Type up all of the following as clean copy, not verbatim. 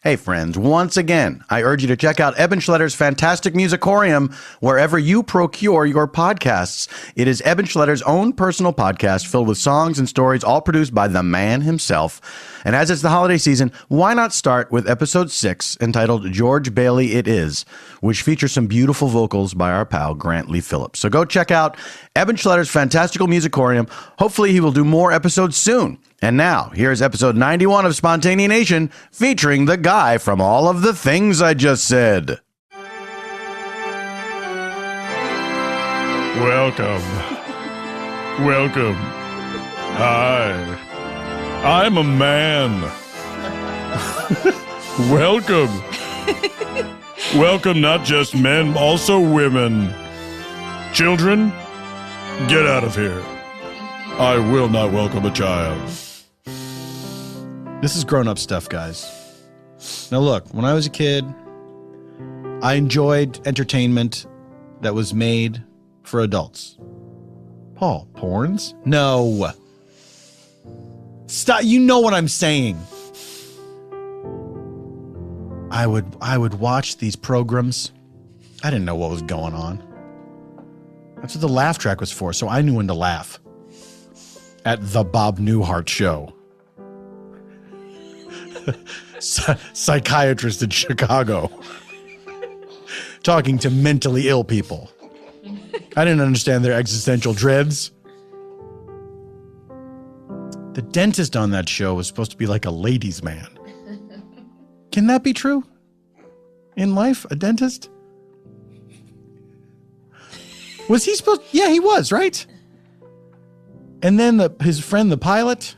Hey friends, once again, I urge you to check out Eban Schletter's fantastic musicorium wherever you procure your podcasts. It is Eban Schletter's own personal podcast filled with songs and stories all produced by the man himself. And as it's the holiday season, why not start with episode 6 entitled George Bailey It Is, which features some beautiful vocals by our pal Grant Lee Phillips. So go check out Eban Schletter's fantastical musicorium. Hopefully he will do more episodes soon. And now, here's episode 91 of Spontaneanation, featuring the guy from all of the things I just said. Welcome. Hi. I'm a man. Welcome. Welcome not just men, also women. Children, get out of here. I will not welcome a child. This is grown-up stuff, guys. Now look, when I was a kid, I enjoyed entertainment that was made for adults. Paul, porns? No. Stop, you know what I'm saying. I would watch these programs. I didn't know what was going on. That's what the laugh track was for, so I knew when to laugh. At the Bob Newhart Show. Psychiatrist in Chicago. Talking to mentally ill people. I didn't understand their existential dreads. The dentist on that show was supposed to be like a ladies' man. Can that be true? In life, a dentist? Was he supposed? Yeah, he was, right? And then his friend, the pilot.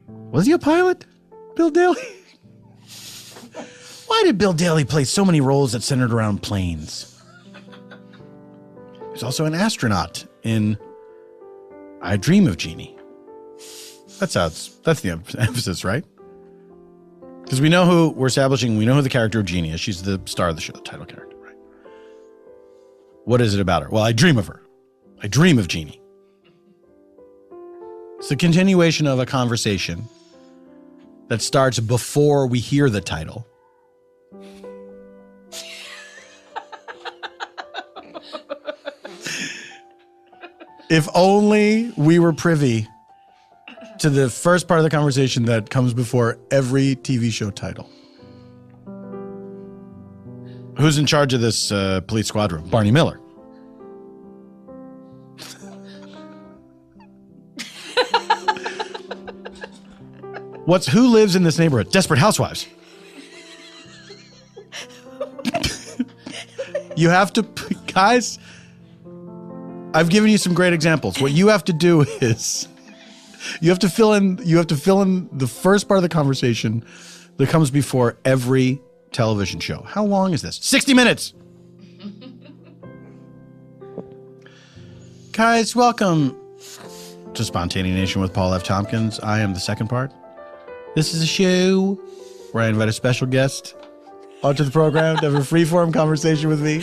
Was he a pilot? Bill Daly? Why did Bill Daly play so many roles that centered around planes? He was also an astronaut in I Dream of Jeannie. That's the emphasis, right? Because we know who we're establishing, we know who the character of Jeannie is. She's the star of the show, the title character, right? What is it about her? Well, I dream of her. I dream of Jeannie. It's the continuation of a conversation that starts before we hear the title. If only we were privy to the first part of the conversation that comes before every TV show title. Who's in charge of this police squadron? Barney Miller. Who lives in this neighborhood? Desperate Housewives. You have to, guys, I've given you some great examples. What you have to do is you have to fill in the first part of the conversation that comes before every television show. How long is this? 60 minutes. Guys, welcome to Spontaneanation with Paul F. Tompkins. I am the second part. This is a show where I invite a special guest onto the program to have a free-form conversation with me,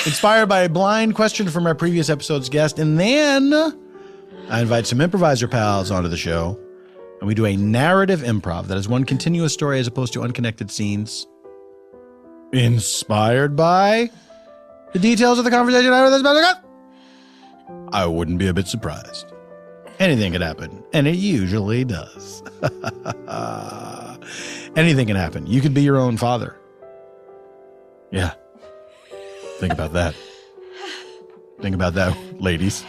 inspired by a blind question from our previous episode's guest, and then I invite some improviser pals onto the show, and we do a narrative improv that is one continuous story as opposed to unconnected scenes, inspired by the details of the conversation I had with this special guest. I wouldn't be a bit surprised. Anything could happen, and it usually does. Anything can happen. You could be your own father. Yeah. Think about that. Think about that, ladies.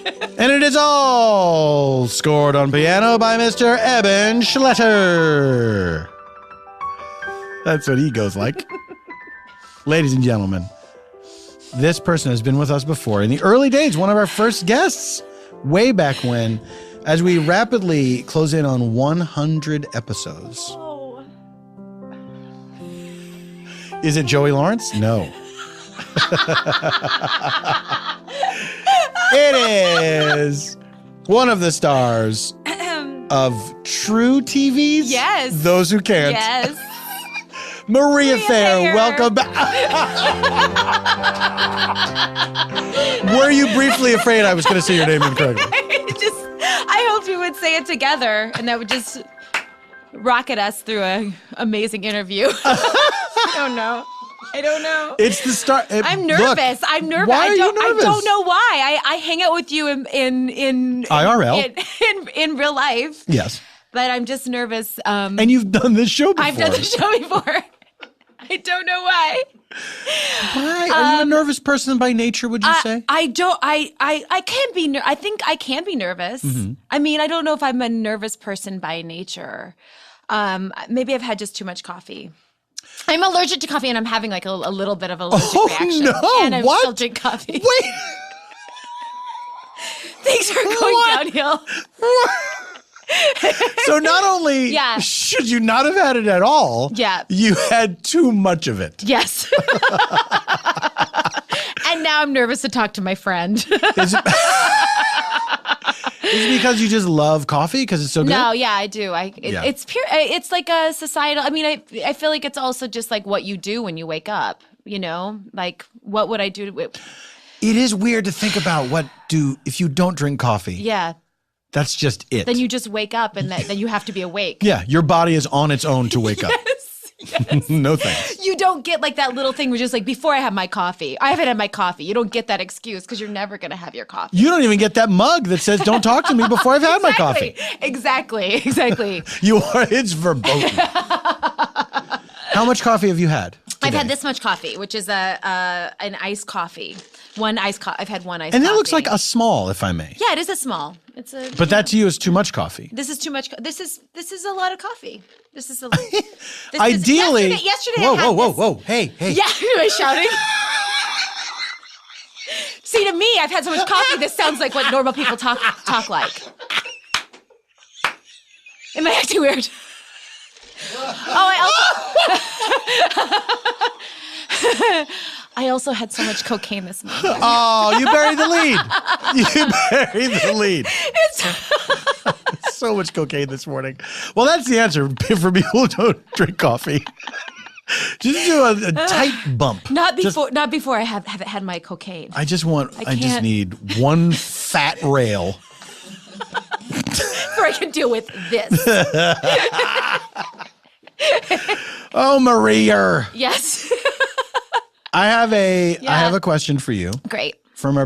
And it is all scored on piano by Mr. Eban Schletter. That's what he goes like. Ladies and gentlemen, this person has been with us before. In the early days, one of our first guests, way back when, as we rapidly close in on 100 episodes. Oh. Is it Joey Lawrence? No. It is one of the stars of True TV's. Yes. Those Who Can't. Yes. Maria Thayer, welcome back. Were you briefly afraid I was going to say your name incorrectly? I hoped we would say it together, and that would just rocket us through an amazing interview. I don't know. It's the start. I'm nervous. I'm nervous. Why are you nervous? I don't know why. I hang out with you in IRL. in real life. Yes. But I'm just nervous. And you've done this show before. I've done the show before. I don't know why. Why? Are you a nervous person by nature, would you say? I don't. I can be. I think I can be nervous. Mm-hmm. I mean, I don't know if I'm a nervous person by nature. Maybe I've had just too much coffee. I'm allergic to coffee, and I'm having like a little bit of allergic reaction. No, and I what? still drink coffee. Wait. Things are going downhill. So not only should you not have had it at all, you had too much of it. Yes. And now I'm nervous to talk to my friend. Is it because you just love coffee because it's so good? No, yeah, I do. It's pure. It's like a societal. I mean, I feel like it's also just like what you do when you wake up. You know, like what would I do? It is weird to think about if you don't drink coffee. Yeah. That's just it. Then you just wake up and then you have to be awake. Yeah, your body is on its own to wake up. Yes. No thanks. You don't get like that little thing where just like, before I have my coffee, I haven't had my coffee. You don't get that excuse because you're never going to have your coffee. You don't even get that mug that says, don't talk to me before I've had my coffee. Exactly. It's verboten. How much coffee have you had today? I've had this much coffee, which is an iced coffee. I've had one iced coffee. And that looks like a small, if I may. Yeah, it is a small. But that to you is too much coffee. This is too much. This is a lot of coffee. This is a. Ideally. Yesterday. Whoa. Hey. Yeah, am I shouting? See, to me, I've had so much coffee. This sounds like what normal people talk like. Am I acting weird? I also had so much cocaine this morning. Oh, you buried the lead. So much cocaine this morning. Well, that's the answer for people who don't drink coffee. Just do a tight bump. Not before I have had my cocaine. I just need one fat rail. Before I can deal with this. Oh, Maria. Yes. I have a question for you. Great. From our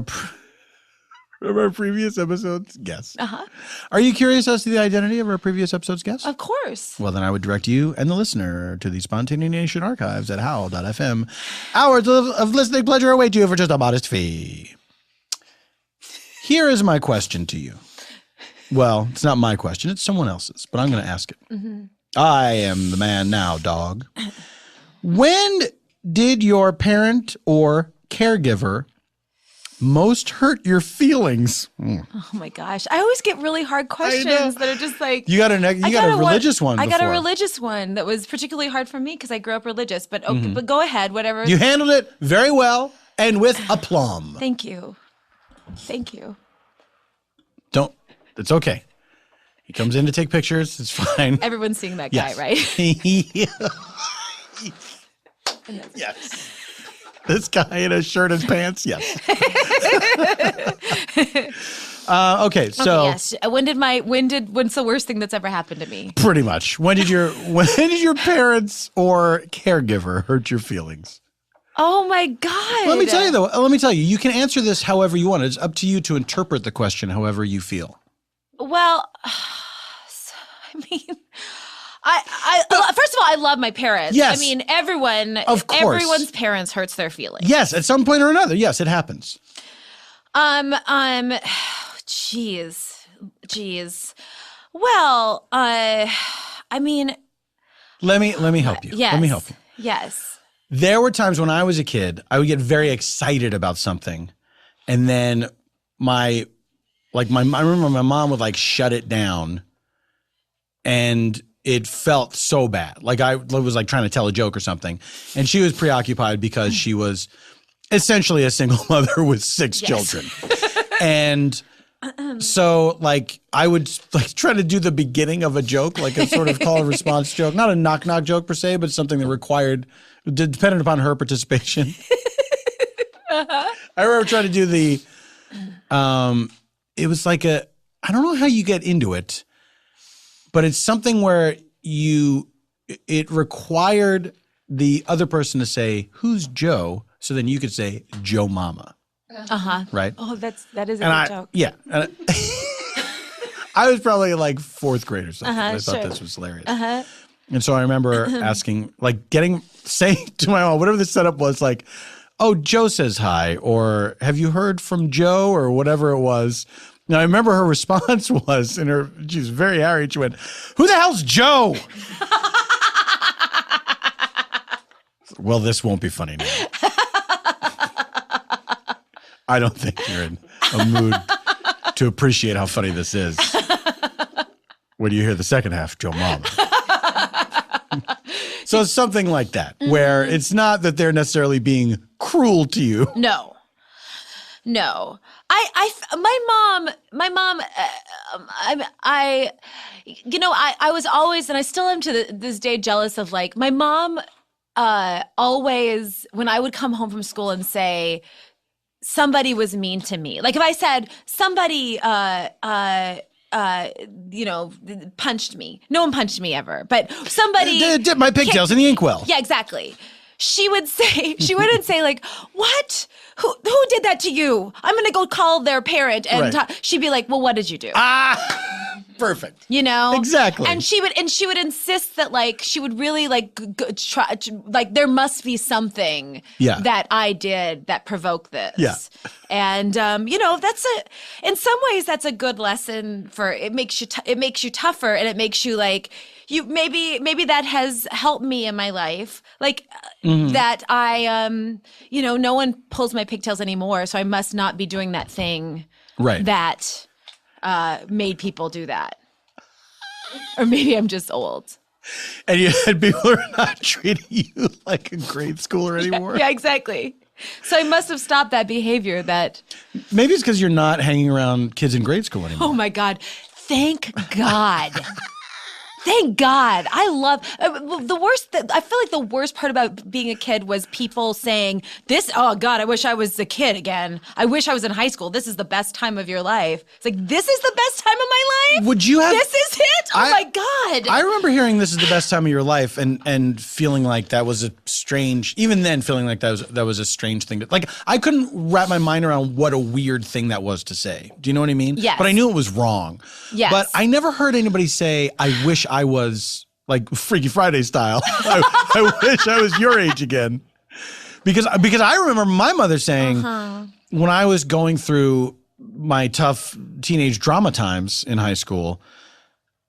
previous episode's guest. Uh-huh. Are you curious as to the identity of our previous episode's guest? Of course. Well, then I would direct you and the listener to the Spontaneanation archives at howl.fm. Hours of listening pleasure await you for just a modest fee. Here is my question to you. Well, it's not my question. It's someone else's, but I'm going to ask it. Mm-hmm. I am the man now, dog. When did your parent or caregiver most hurt your feelings? Oh my gosh. I always get really hard questions that are just like... You got a religious one before. I got a religious one that was particularly hard for me because I grew up religious, but go ahead, whatever. You handled it very well and with aplomb. Thank you. It's okay. He comes in to take pictures. It's fine. Everyone's seeing that guy, right? Yes. This guy in a shirt and pants? Yes. Okay, so yes. When's the worst thing that's ever happened to me? Pretty much. When did your parents or caregiver hurt your feelings? Oh my God. Let me tell you, you can answer this however you want. It's up to you to interpret the question however you feel. Well, I mean, first of all, I love my parents. Yes. I mean, everyone's parents hurts their feelings. Yes, at some point or another. Yes, it happens. Jeez. Well, I mean, let me help you. Yes. Let me help you. Yes. There were times when I was a kid, I would get very excited about something, and then I remember my mom would like shut it down, and it felt so bad. Like I was like trying to tell a joke or something, and she was preoccupied because she was essentially a single mother with 6 children. And so like I would like try to do the beginning of a joke, like a sort of call and response joke, not a knock knock joke per se, but something that depended upon her participation. I remember trying to do it was like I don't know how you get into it, but it's something where it required the other person to say, "Who's Joe?" So then you could say Joe Mama. Right? Oh, that is a good joke. Yeah. And I was probably like fourth grade or something. I thought sure. this was hilarious. And so I remember asking, like saying to my mom, whatever the setup was, like, "Oh, Joe says hi," or "Have you heard from Joe?" or whatever it was. Now I remember her response was, she was very harried. She went, "Who the hell's Joe?" Well, this won't be funny now. I don't think you're in a mood to appreciate how funny this is. When you hear the second half, Joe Mama. So it's something like that, where it's not that they're necessarily being cruel to you. No. My mom, I was always, and I still am to this day, jealous of like my mom. Always, when I would come home from school and say somebody was mean to me, like if I said somebody, punched me. No one punched me ever, but somebody Dip my pigtails in the inkwell. Yeah, exactly. She wouldn't say like, "What? Who did that to you? I'm going to go call their parent." And she'd be like, "Well, what did you do?" Perfect. You know? Exactly. And she would insist that like she would really like try to, like there must be something that I did that provoked this. Yeah. And in some ways that's a good lesson for it makes you tougher, and it makes you like you maybe that has helped me in my life. Like that I no one pulls my pigtails anymore, so I must not be doing that thing that made people do that. Or maybe I'm just old. And you had people who are not treating you like a grade schooler anymore. Yeah, exactly. So I must have stopped that behavior that... Maybe it's because you're not hanging around kids in grade school anymore. Oh my God. Thank God. Thank God. I love the worst. I feel like the worst part about being a kid was people saying this. Oh God, I wish I was a kid again. I wish I was in high school. This is the best time of your life. It's like, this is the best time of my life. Would you have? This is it. Oh my God. I remember hearing this is the best time of your life, and feeling like that was a strange. Even then, feeling like that was a strange thing. Like I couldn't wrap my mind around what a weird thing that was to say. Do you know what I mean? Yes. But I knew it was wrong. Yes. But I never heard anybody say, "I wish I was like Freaky Friday style. I wish I was your age again." Because I remember my mother saying when I was going through my tough teenage drama times in high school,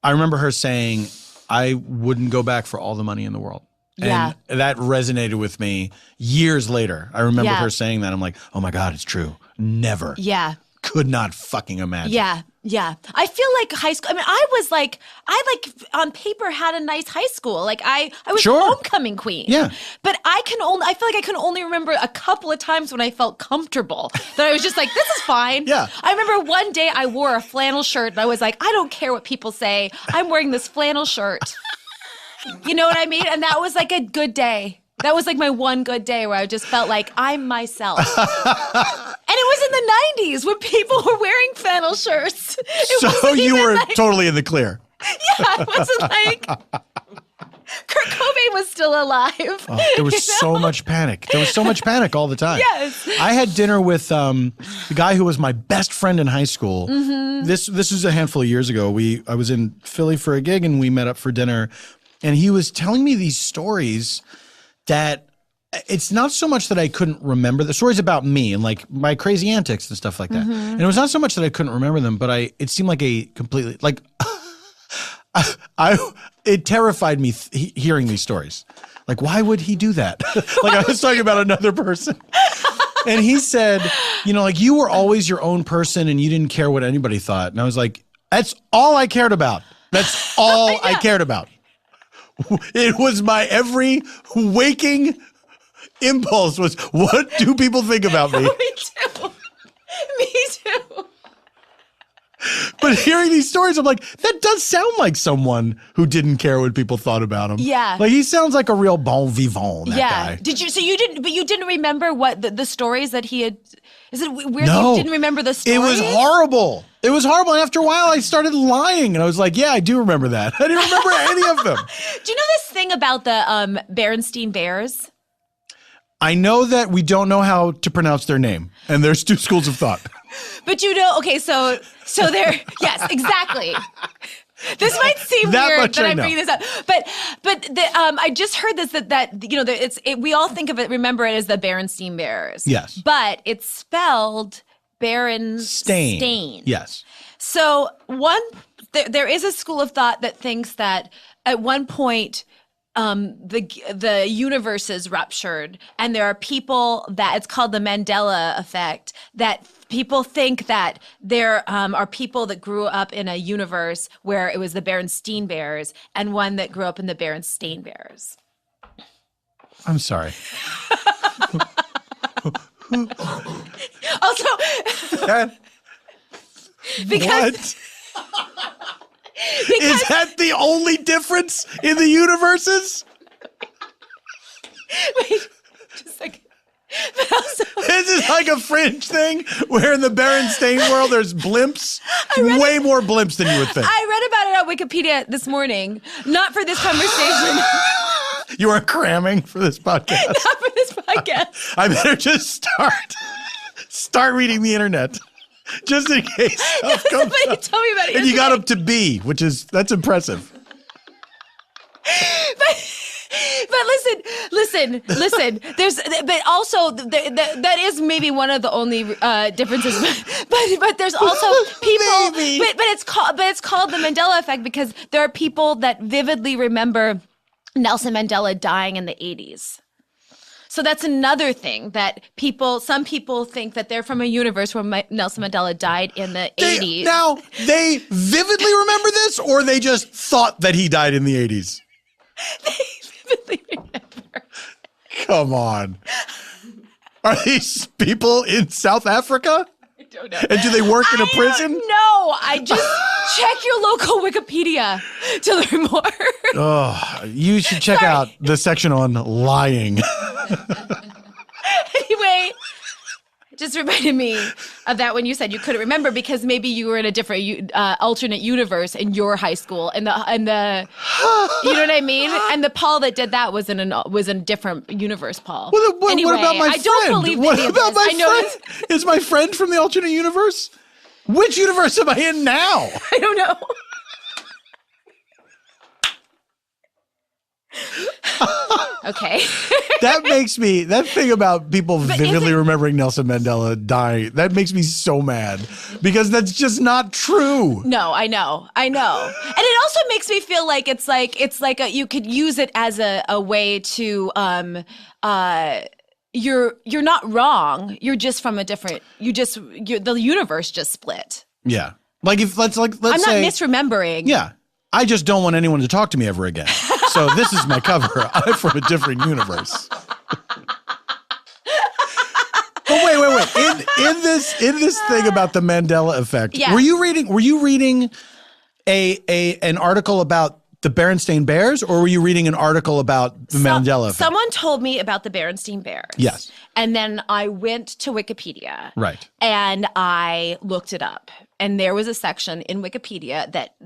I remember her saying, "I wouldn't go back for all the money in the world." Yeah. And that resonated with me years later. I remember her saying that. I'm like, oh my God, it's true. Never. Yeah. Could not fucking imagine. Yeah. Yeah. I feel like high school, I mean, I on paper had a nice high school. Like I was homecoming queen. Yeah. But I feel like I can only remember a couple of times when I felt comfortable that I was just like, this is fine. Yeah. I remember one day I wore a flannel shirt and I was like, I don't care what people say. I'm wearing this flannel shirt. You know what I mean? And that was like a good day. That was like my one good day where I just felt like I'm myself. And it was in the 90s when people were wearing flannel shirts. So you were totally in the clear. Yeah, it wasn't like Kurt Cobain was still alive. Oh, there was so much panic. There was so much panic all the time. Yes. I had dinner with the guy who was my best friend in high school. Mm-hmm. This was a handful of years ago. I was in Philly for a gig and we met up for dinner. And he was telling me these stories that it's not so much that I couldn't remember the stories about me and like my crazy antics and stuff like that. Mm-hmm. And it was not so much that I couldn't remember them, but it seemed like a completely like it terrified me hearing these stories. Like, why would he do that? Like I was talking about another person. And he said, like you were always your own person and you didn't care what anybody thought. And I was like, that's all I cared about. That's all I cared about. It was my every waking impulse was, what do people think about me? Me too. Me too. But But hearing these stories, I'm like, that does sound like someone who didn't care what people thought about him. Yeah. Like he sounds like a real bon vivant, that guy. Did you? So you didn't, but you didn't remember what the stories that he had. Is it weird that No. you didn't remember the stories? It was horrible. It was horrible. And after a while, I started lying. And I was like, yeah, I do remember that. I didn't remember any of them. Do you know this thing about the Berenstain Bears? I know that we don't know how to pronounce their name. And there's two schools of thought. But you know, okay, so there, yes, exactly. This might seem That weird much that I I'm know. bringing this up, but I just heard this that you know we all think of it, remember it as the Berenstain Bears. Yes. But it's spelled Berenstain. Yes. So there is a school of thought that thinks that at one point the universe is ruptured, and there are people that it's called the Mandela effect, that people think that there are people that grew up in a universe where it was the Berenstain Bears and one that grew up in the Berenstain Bears. I'm sorry. Also, because What? Is that the only difference in the universes? wait, just a second. But also, This is like a fringe thing where in the Berenstain world there's blimps. Way more blimps than you would think. I read about it on Wikipedia this morning, not for this conversation, You are cramming for this podcast. not for this podcast. I better just start reading the internet. Just in case stuff comes Somebody up. told me about it And you got yesterday. up to B, that's impressive. But listen. But also that is maybe one of the only differences. But there's also people. Maybe. But it's called the Mandela effect because there are people that vividly remember Nelson Mandela dying in the 80s. So that's another thing that some people think that they're from a universe where Nelson Mandela died in the 80s. Now, they vividly remember this, or they just thought that he died in the 80s? They vividly remember. Come on. Are these people in South Africa? I don't know. And do they work in a prison? No, I just check your local Wikipedia to learn more. Oh, you should check out the section on lying. Anyway, it just reminded me of that when you said you couldn't remember because maybe you were in a different alternate universe in your high school, and the you know what I mean. And the Paul that did that was in a different universe, Paul. Anyway, what about my friend? I don't believe what any of about this. my I know friend? Is my friend from the alternate universe? Which universe am I in now? I don't know. Okay. That thing about people vividly remembering Nelson Mandela dying, that makes me so mad because that's just not true. No, I know. And it also makes me feel like it's like you could use it as a way to you're not wrong. You're just from a different the universe just split. Yeah. Like let's I'm say not misremembering. Yeah. I just don't want anyone to talk to me ever again. So this is my cover. I'm from a different universe. But wait. In this thing about the Mandela effect, Yeah. were you reading an article about the Berenstain Bears, or were you reading an article about the Mandela effect? Someone told me about the Berenstain Bears. Yes. And then I went to Wikipedia. Right. And I looked it up. And there was a section in Wikipedia that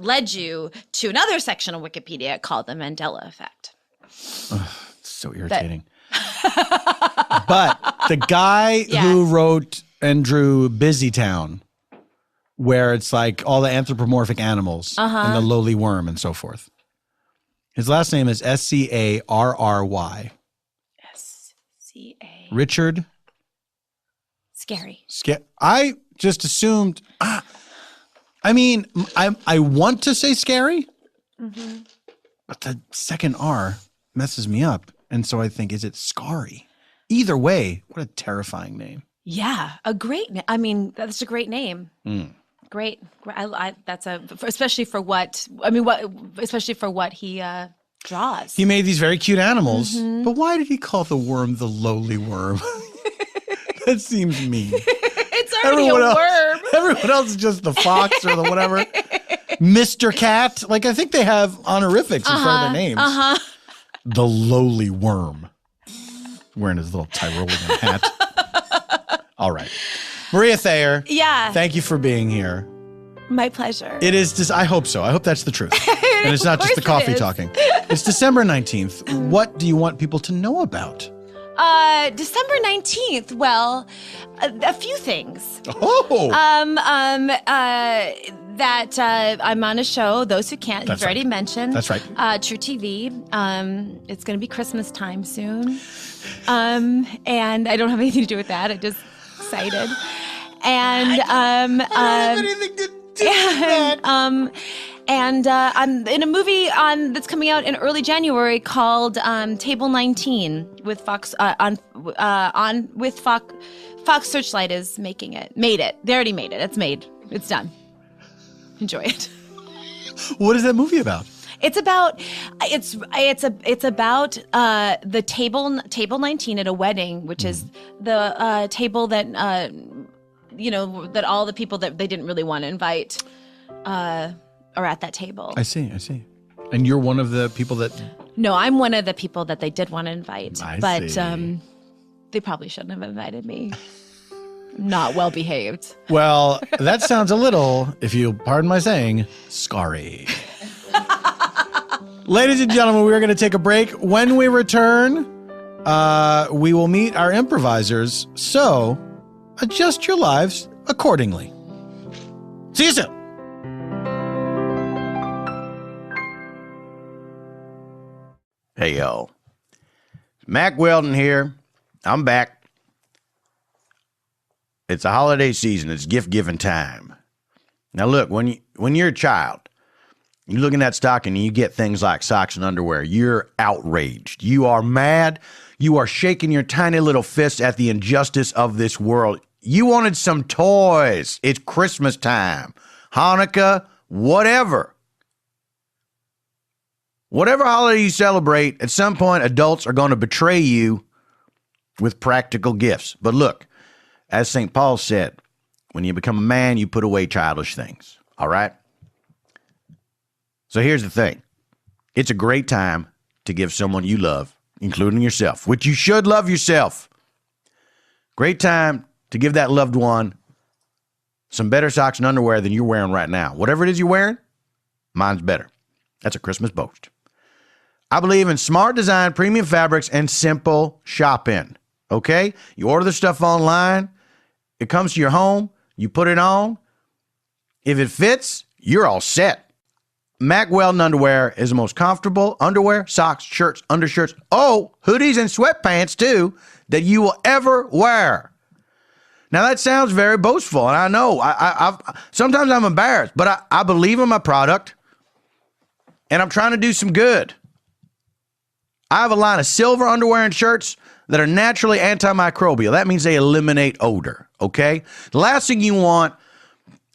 led you to another section of Wikipedia called the Mandela effect. So irritating. But the guy who wrote and drew Busy Town, where it's like all the anthropomorphic animals and the lowly worm and so forth. His last name is Scarry. SCA. Richard. Scary. I just assumed. I want to say scary, but the second R messes me up, and so I think, is it Scary? Either way, what a terrifying name. Yeah, a great name. I mean, that's a great name. Great. Especially for what he draws. He made these very cute animals, but why did he call the worm the lowly worm? That seems mean. It's all everyone a else, worm. everyone else is just the fox or the whatever. Mr. Cat. Like, I think they have honorifics in front of their names. The lowly worm. Wearing his little Tyrolean hat. All right. Maria Thayer. Yeah. Thank you for being here. My pleasure. It is just, I hope so. I hope that's the truth. And it's not just the coffee talking. It's December 19th. What do you want people to know about? December 19th. Well, a few things. Oh. That I'm on a show, Those Who Can't, That's you've already right. mentioned. That's right. True TV. It's going to be Christmas time soon. And I don't have anything to do with that. I'm just excited. And I don't have anything to do with that. And I'm in a movie that's coming out in early January called Table 19 with Fox with Fox Searchlight is making it. Made it. They already made it. It's made. It's done. Enjoy it. What is that movie about? It's about the table 19 at a wedding, which is the table that that all the people that they didn't really want to invite are at that table. I see. And you're one of the people that... No, I'm one of the people that they did want to invite. I see. They probably shouldn't have invited me. Not well behaved. Well, that sounds a little, if you pardon my saying, scary. Ladies and gentlemen, we are going to take a break. When we return, we will meet our improvisers. So adjust your lives accordingly. See you soon. Hey, yo. Mac Weldon here. I'm back. It's a holiday season. It's gift-giving time. Now, look, when you're a child, you look in that stocking and you get things like socks and underwear, you're outraged. You are mad. You are shaking your tiny little fist at the injustice of this world. You wanted some toys. It's Christmas time. Hanukkah, whatever. Whatever holiday you celebrate, at some point, adults are going to betray you with practical gifts. But look, as St. Paul said, when you become a man, you put away childish things. All right? So here's the thing. It's a great time to give someone you love, including yourself, which you should love yourself. Great time to give that loved one some better socks and underwear than you're wearing right now. Whatever it is you're wearing, mine's better. That's a Christmas boast. I believe in smart design, premium fabrics, and simple shopping. Okay? You order the stuff online. It comes to your home. You put it on. If it fits, you're all set. Mac Weldon underwear is the most comfortable underwear, socks, shirts, undershirts, hoodies and sweatpants too, that you will ever wear. Now that sounds very boastful, and I know. I've sometimes I'm embarrassed, but I believe in my product, and I'm trying to do some good. I have a line of silver underwear and shirts that are naturally antimicrobial. That means they eliminate odor, okay? The last thing you want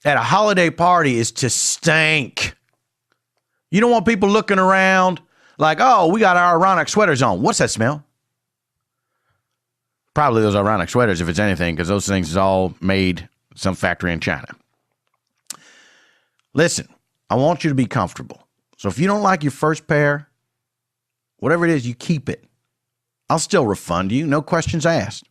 at a holiday party is to stink. You don't want people looking around like, oh, we got our ironic sweaters on. What's that smell? Probably those ironic sweaters, if it's anything, because those things is all made some factory in China. Listen, I want you to be comfortable. So if you don't like your first pair, whatever it is, you keep it. I'll still refund you, no questions asked.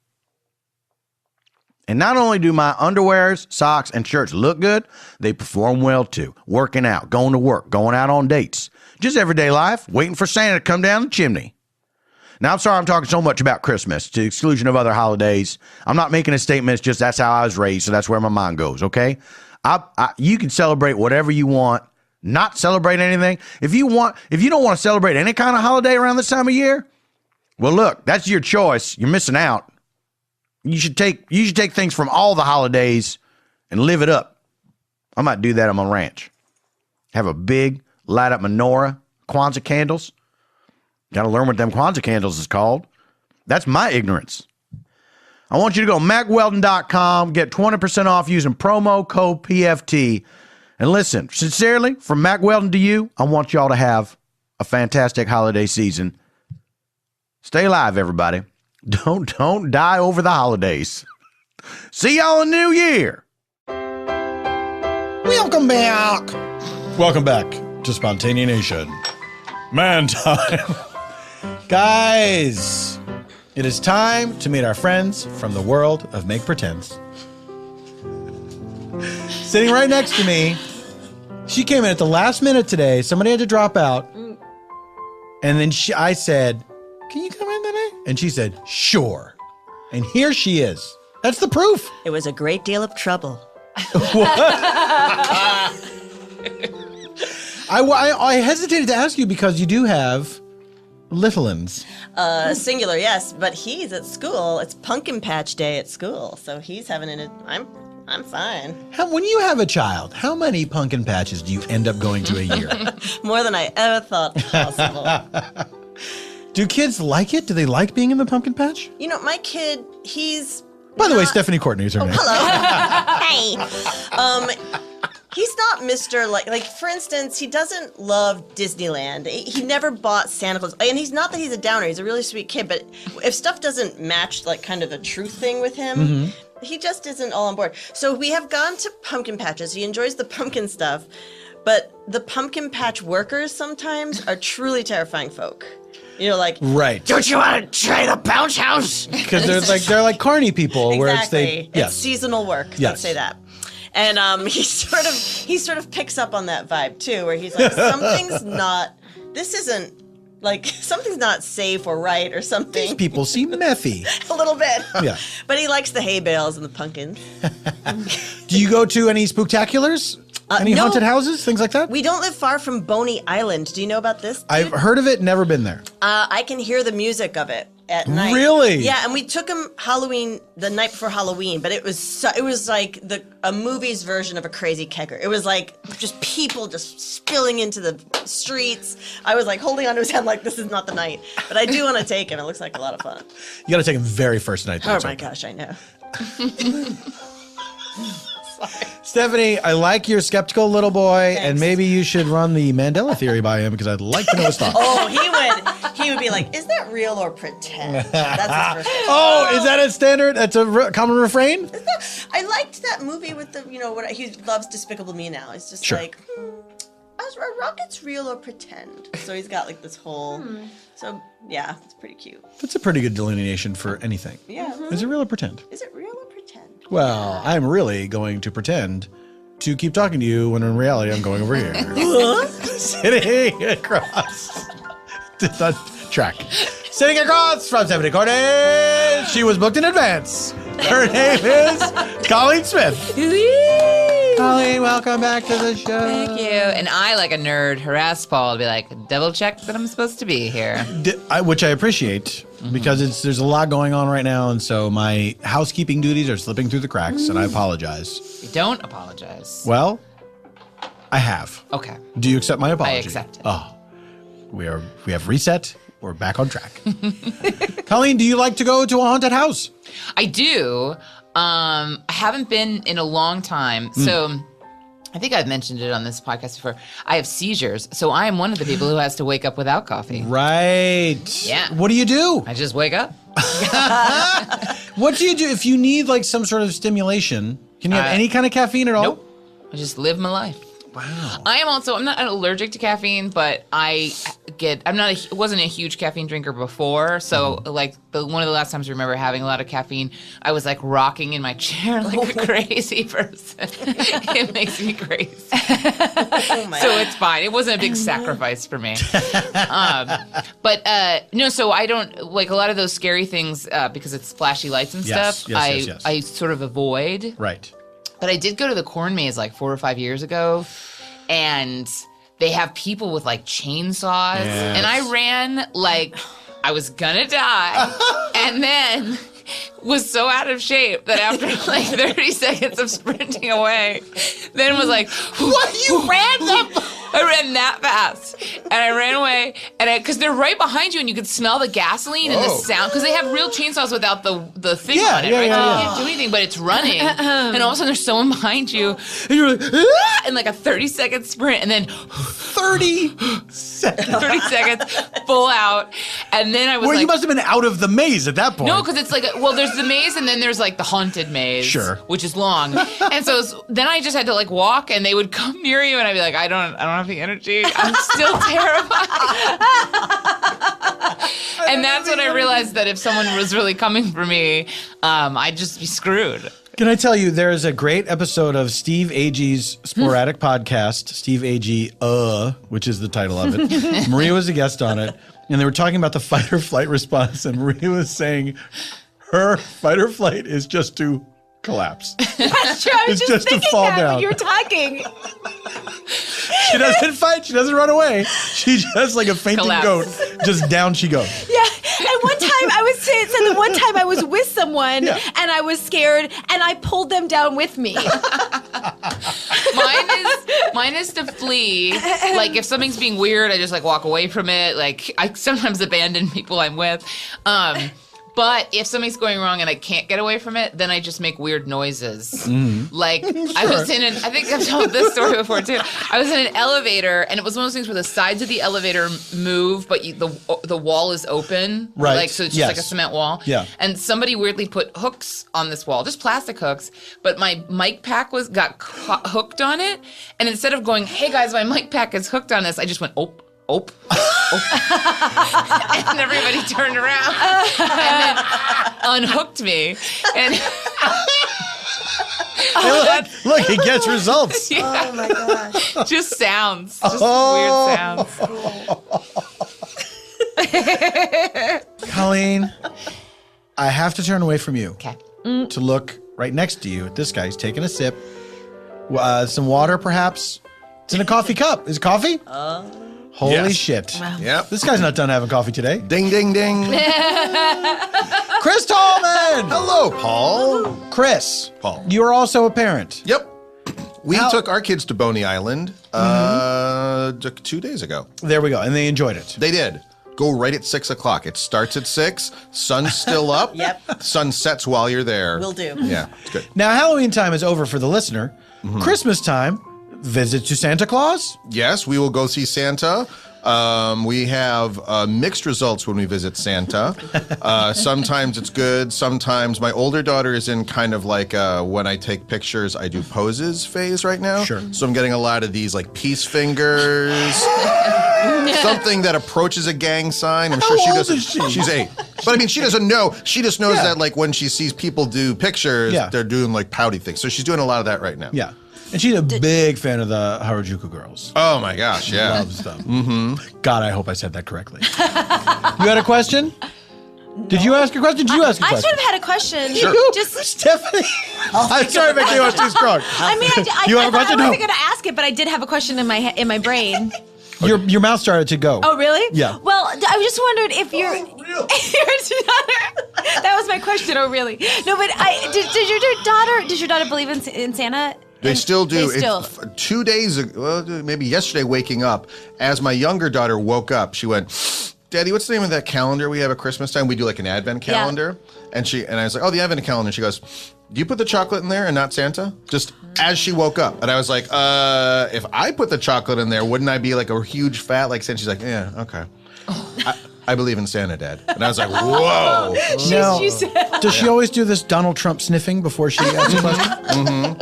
And not only do my underwears, socks, and shirts look good, they perform well too. Working out, going to work, going out on dates. Just everyday life, waiting for Santa to come down the chimney. Now, I'm sorry I'm talking so much about Christmas to the exclusion of other holidays. I'm not making a statement. It's just that's how I was raised, so that's where my mind goes, okay? You can celebrate whatever you want, not celebrate anything. If you don't want to celebrate any kind of holiday around this time of year, well, look, that's your choice. You're missing out. You should take things from all the holidays and live it up. I might do that on my ranch. Have a big light up menorah, Kwanzaa candles. Got to learn what them Kwanzaa candles is called. That's my ignorance. I want you to go MacWeldon.com, get 20% off using promo code PFT. And listen, sincerely, from Mac Weldon to you, I want y'all to have a fantastic holiday season. Stay alive, everybody. Don't die over the holidays. See y'all in the new year. Welcome back. Welcome back to Spontaneanation. Man time. Guys, it is time to meet our friends from the world of make pretends. Sitting right next to me, she came in at the last minute today. Somebody had to drop out. And then I said, can you come in today? And she said, sure. And here she is. That's the proof. It was a great deal of trouble. I hesitated to ask you because you do have little uns. Singular, yes, but he's at school. It's Pumpkin Patch Day at school, so he's having it. I'm fine. When you have a child, how many pumpkin patches do you end up going to a year? More than I ever thought possible. Do kids like it? Do they like being in the pumpkin patch? You know, my kid, he's. By the way, Stephanie Courtney is her name. Hello. Hey. He's not Mr. Like for instance, he doesn't love Disneyland. He never bought Santa Claus. And he's not that he's a downer. He's a really sweet kid. But if stuff doesn't match like kind of the truth thing with him, he just isn't all on board. So we have gone to pumpkin patches. He enjoys the pumpkin stuff. But the pumpkin patch workers sometimes are truly terrifying folk. You know, like, right. Don't you want to try the bounce house? Because they're like carny people, where it's seasonal work. Yes. Let's say that. And he sort of picks up on that vibe too, where he's like, something's not safe or right or something. These people seem methy. A little bit. Yeah. But he likes the hay bales and the pumpkins. Do you go to any spooktaculars? Any no. haunted houses? Things like that? We don't live far from Boney Island. Do you know about this, dude? I've heard of it, never been there. I can hear the music of it at night. Really? Yeah, and we took him the night before Halloween, but it was like a movie's version of a crazy kegger. It was like just people just spilling into the streets. I was like holding onto his hand like this is not the night. But I do want to take him. It looks like a lot of fun. You got to take him very first night. Oh my gosh, I know. Stephanie, I like your skeptical little boy, and maybe you should run the Mandela theory by him because I'd like to know his thoughts. Oh, he would be like, is that real or pretend? That's his first. Oh, is that a standard? That's a common refrain? I liked that movie with the, he loves Despicable Me now. It's just like, are rockets real or pretend? So he's got like this whole, so yeah, it's pretty cute. That's a pretty good delineation for anything. Yeah. Is it real or pretend? Is it real or pretend? Well, I'm really going to pretend to keep talking to you when in reality I'm going over here. Sitting across. It's on track. Sitting across from Stephanie Courtney. She was booked in advance. Her name is Colleen Smith. Colleen, welcome back to the show. Thank you. And I, like a nerd, harassed Paul to be like, double check that I'm supposed to be here. Which I appreciate because there's a lot going on right now, and so my housekeeping duties are slipping through the cracks, and I apologize. You don't apologize. Well, I have. Okay. Do you accept my apology? I accept it. Oh, we have reset. We're back on track. Colleen, do you like to go to a haunted house? I do. I haven't been in a long time. So I think I've mentioned it on this podcast before. I have seizures. So I am one of the people who has to wake up without coffee. Right. Yeah. What do you do? I just wake up. What do you do if you need like some sort of stimulation? Can you have any kind of caffeine at all? Nope. I just live my life. Wow. I'm not allergic to caffeine, but wasn't a huge caffeine drinker before. So like one of the last times I remember having a lot of caffeine, I was like rocking in my chair like a crazy person. It makes me crazy. So it's fine. It wasn't a big sacrifice for me. So I don't like a lot of those scary things because it's flashy lights and stuff. Yes. I sort of avoid. Right. But I did go to the corn maze like 4 or 5 years ago, and they have people with like chainsaws, and I ran like I was gonna die, and then was so out of shape that after like 30 seconds of sprinting away, then was like, "What? You ran that?" I ran that fast, and I ran away, and because they're right behind you, and you could smell the gasoline and the sound, because they have real chainsaws without the thing on it, right? You can't do anything, but it's running, and all of a sudden there's someone behind you, and you're like, ah! And like a 30-second sprint, and then 30 seconds, 30 seconds, full out, And then I was Well, like, you must have been out of the maze at that point. no, because it's like, well, there's the maze and then there's like the haunted maze. Sure. Which is long. And so then I just had to like walk and they would come near you and I'd be like, I don't have the energy. I'm still terrified. And that's when I realized that if someone was really coming for me, I'd just be screwed. Can I tell you, there is a great episode of Steve Agee's sporadic podcast, Steve Agee, which is the title of it. Maria was a guest on it, and they were talking about the fight or flight response, and Maria was saying her fight or flight is just to collapse. That's true. I was It's just to thinking fall that down. when you were talking. She doesn't fight, she doesn't run away. She just, like a fainting Collapse. goat, just down she goes. Yeah. And one time I was saying that one time I was with someone and I was scared and I pulled them down with me. Mine is to flee. Like if something's being weird, I just like walk away from it. Like I sometimes abandon people I'm with. But if something's going wrong and I can't get away from it, then I just make weird noises. Like I was I think I've told this story before too. I was in an elevator and it was one of those things where the sides of the elevator move, but the wall is open. Right. Like, so it's just like a cement wall. Yeah. And somebody weirdly put hooks on this wall, just plastic hooks, but my mic pack got hooked on it. And instead of going, hey guys, my mic pack is hooked on this, I just went, oh. And everybody turned around and then unhooked me. And Look, he gets results. Oh my gosh. just sounds. Just weird sounds. Colleen, I have to turn away from you Okay. to look right next to you at this guy. He's taking a sip. Some water, perhaps. It's in a coffee cup. Is it coffee? Holy Yes. shit. Yep. This guy's not done having coffee today. Ding, ding, ding. Chris Tallman! Hello, Paul. Chris. Paul. You are also a parent. Yep. We How- took our kids to Boney Island 2 days ago. There we go. And they enjoyed it. They did. Go right at 6 o'clock. It starts at 6. Sun's still up. Yep. Sun sets while you're there. Will do. Yeah, it's good. Now, Halloween time is over for the listener. Christmas time, visit to Santa Claus. Yes, we will go see Santa. We have mixed results when we visit Santa. Sometimes it's good. Sometimes my older daughter is in kind of like when I take pictures, I do poses phase right now. Sure. So I'm getting a lot of these like peace fingers. Something that approaches a gang sign. I'm sure she old doesn't. is she? She's 8. But I mean, she doesn't know. She just knows Yeah. that like when she sees people do pictures, Yeah. they're doing like pouty things. So she's doing a lot of that right now. Yeah. And she's a big fan of the Harajuku girls. Oh my gosh, yeah. Loves them. God, I hope I said that correctly. You had a question? Did you ask a question? Did you ask a I question? should have had a question. You? Just, Stephanie. I'm sorry if I came out too strong. I mean, You have a I thought question? I No. wasn't going to ask it, but I did have a question in my brain. Your mouth started to go. Oh, really? Yeah. Well, I just wondered if your that was my question. Oh, really? No, but does your daughter believe in Santa? They still do. They still. 2 days ago, well, maybe yesterday, waking up, as my younger daughter woke up, she went, Daddy, what's the name of that calendar we have at Christmas time? We do like an advent calendar. And I was like, oh, the advent calendar. She goes, do you put the chocolate in there and not Santa? Just as she woke up. And I was like, if I put the chocolate in there, wouldn't I be like a huge fat like Santa? She's like, yeah, okay. I believe in Santa, Dad. And I was like, whoa. Now, She said. does she always do this Donald Trump sniffing before she asks a question?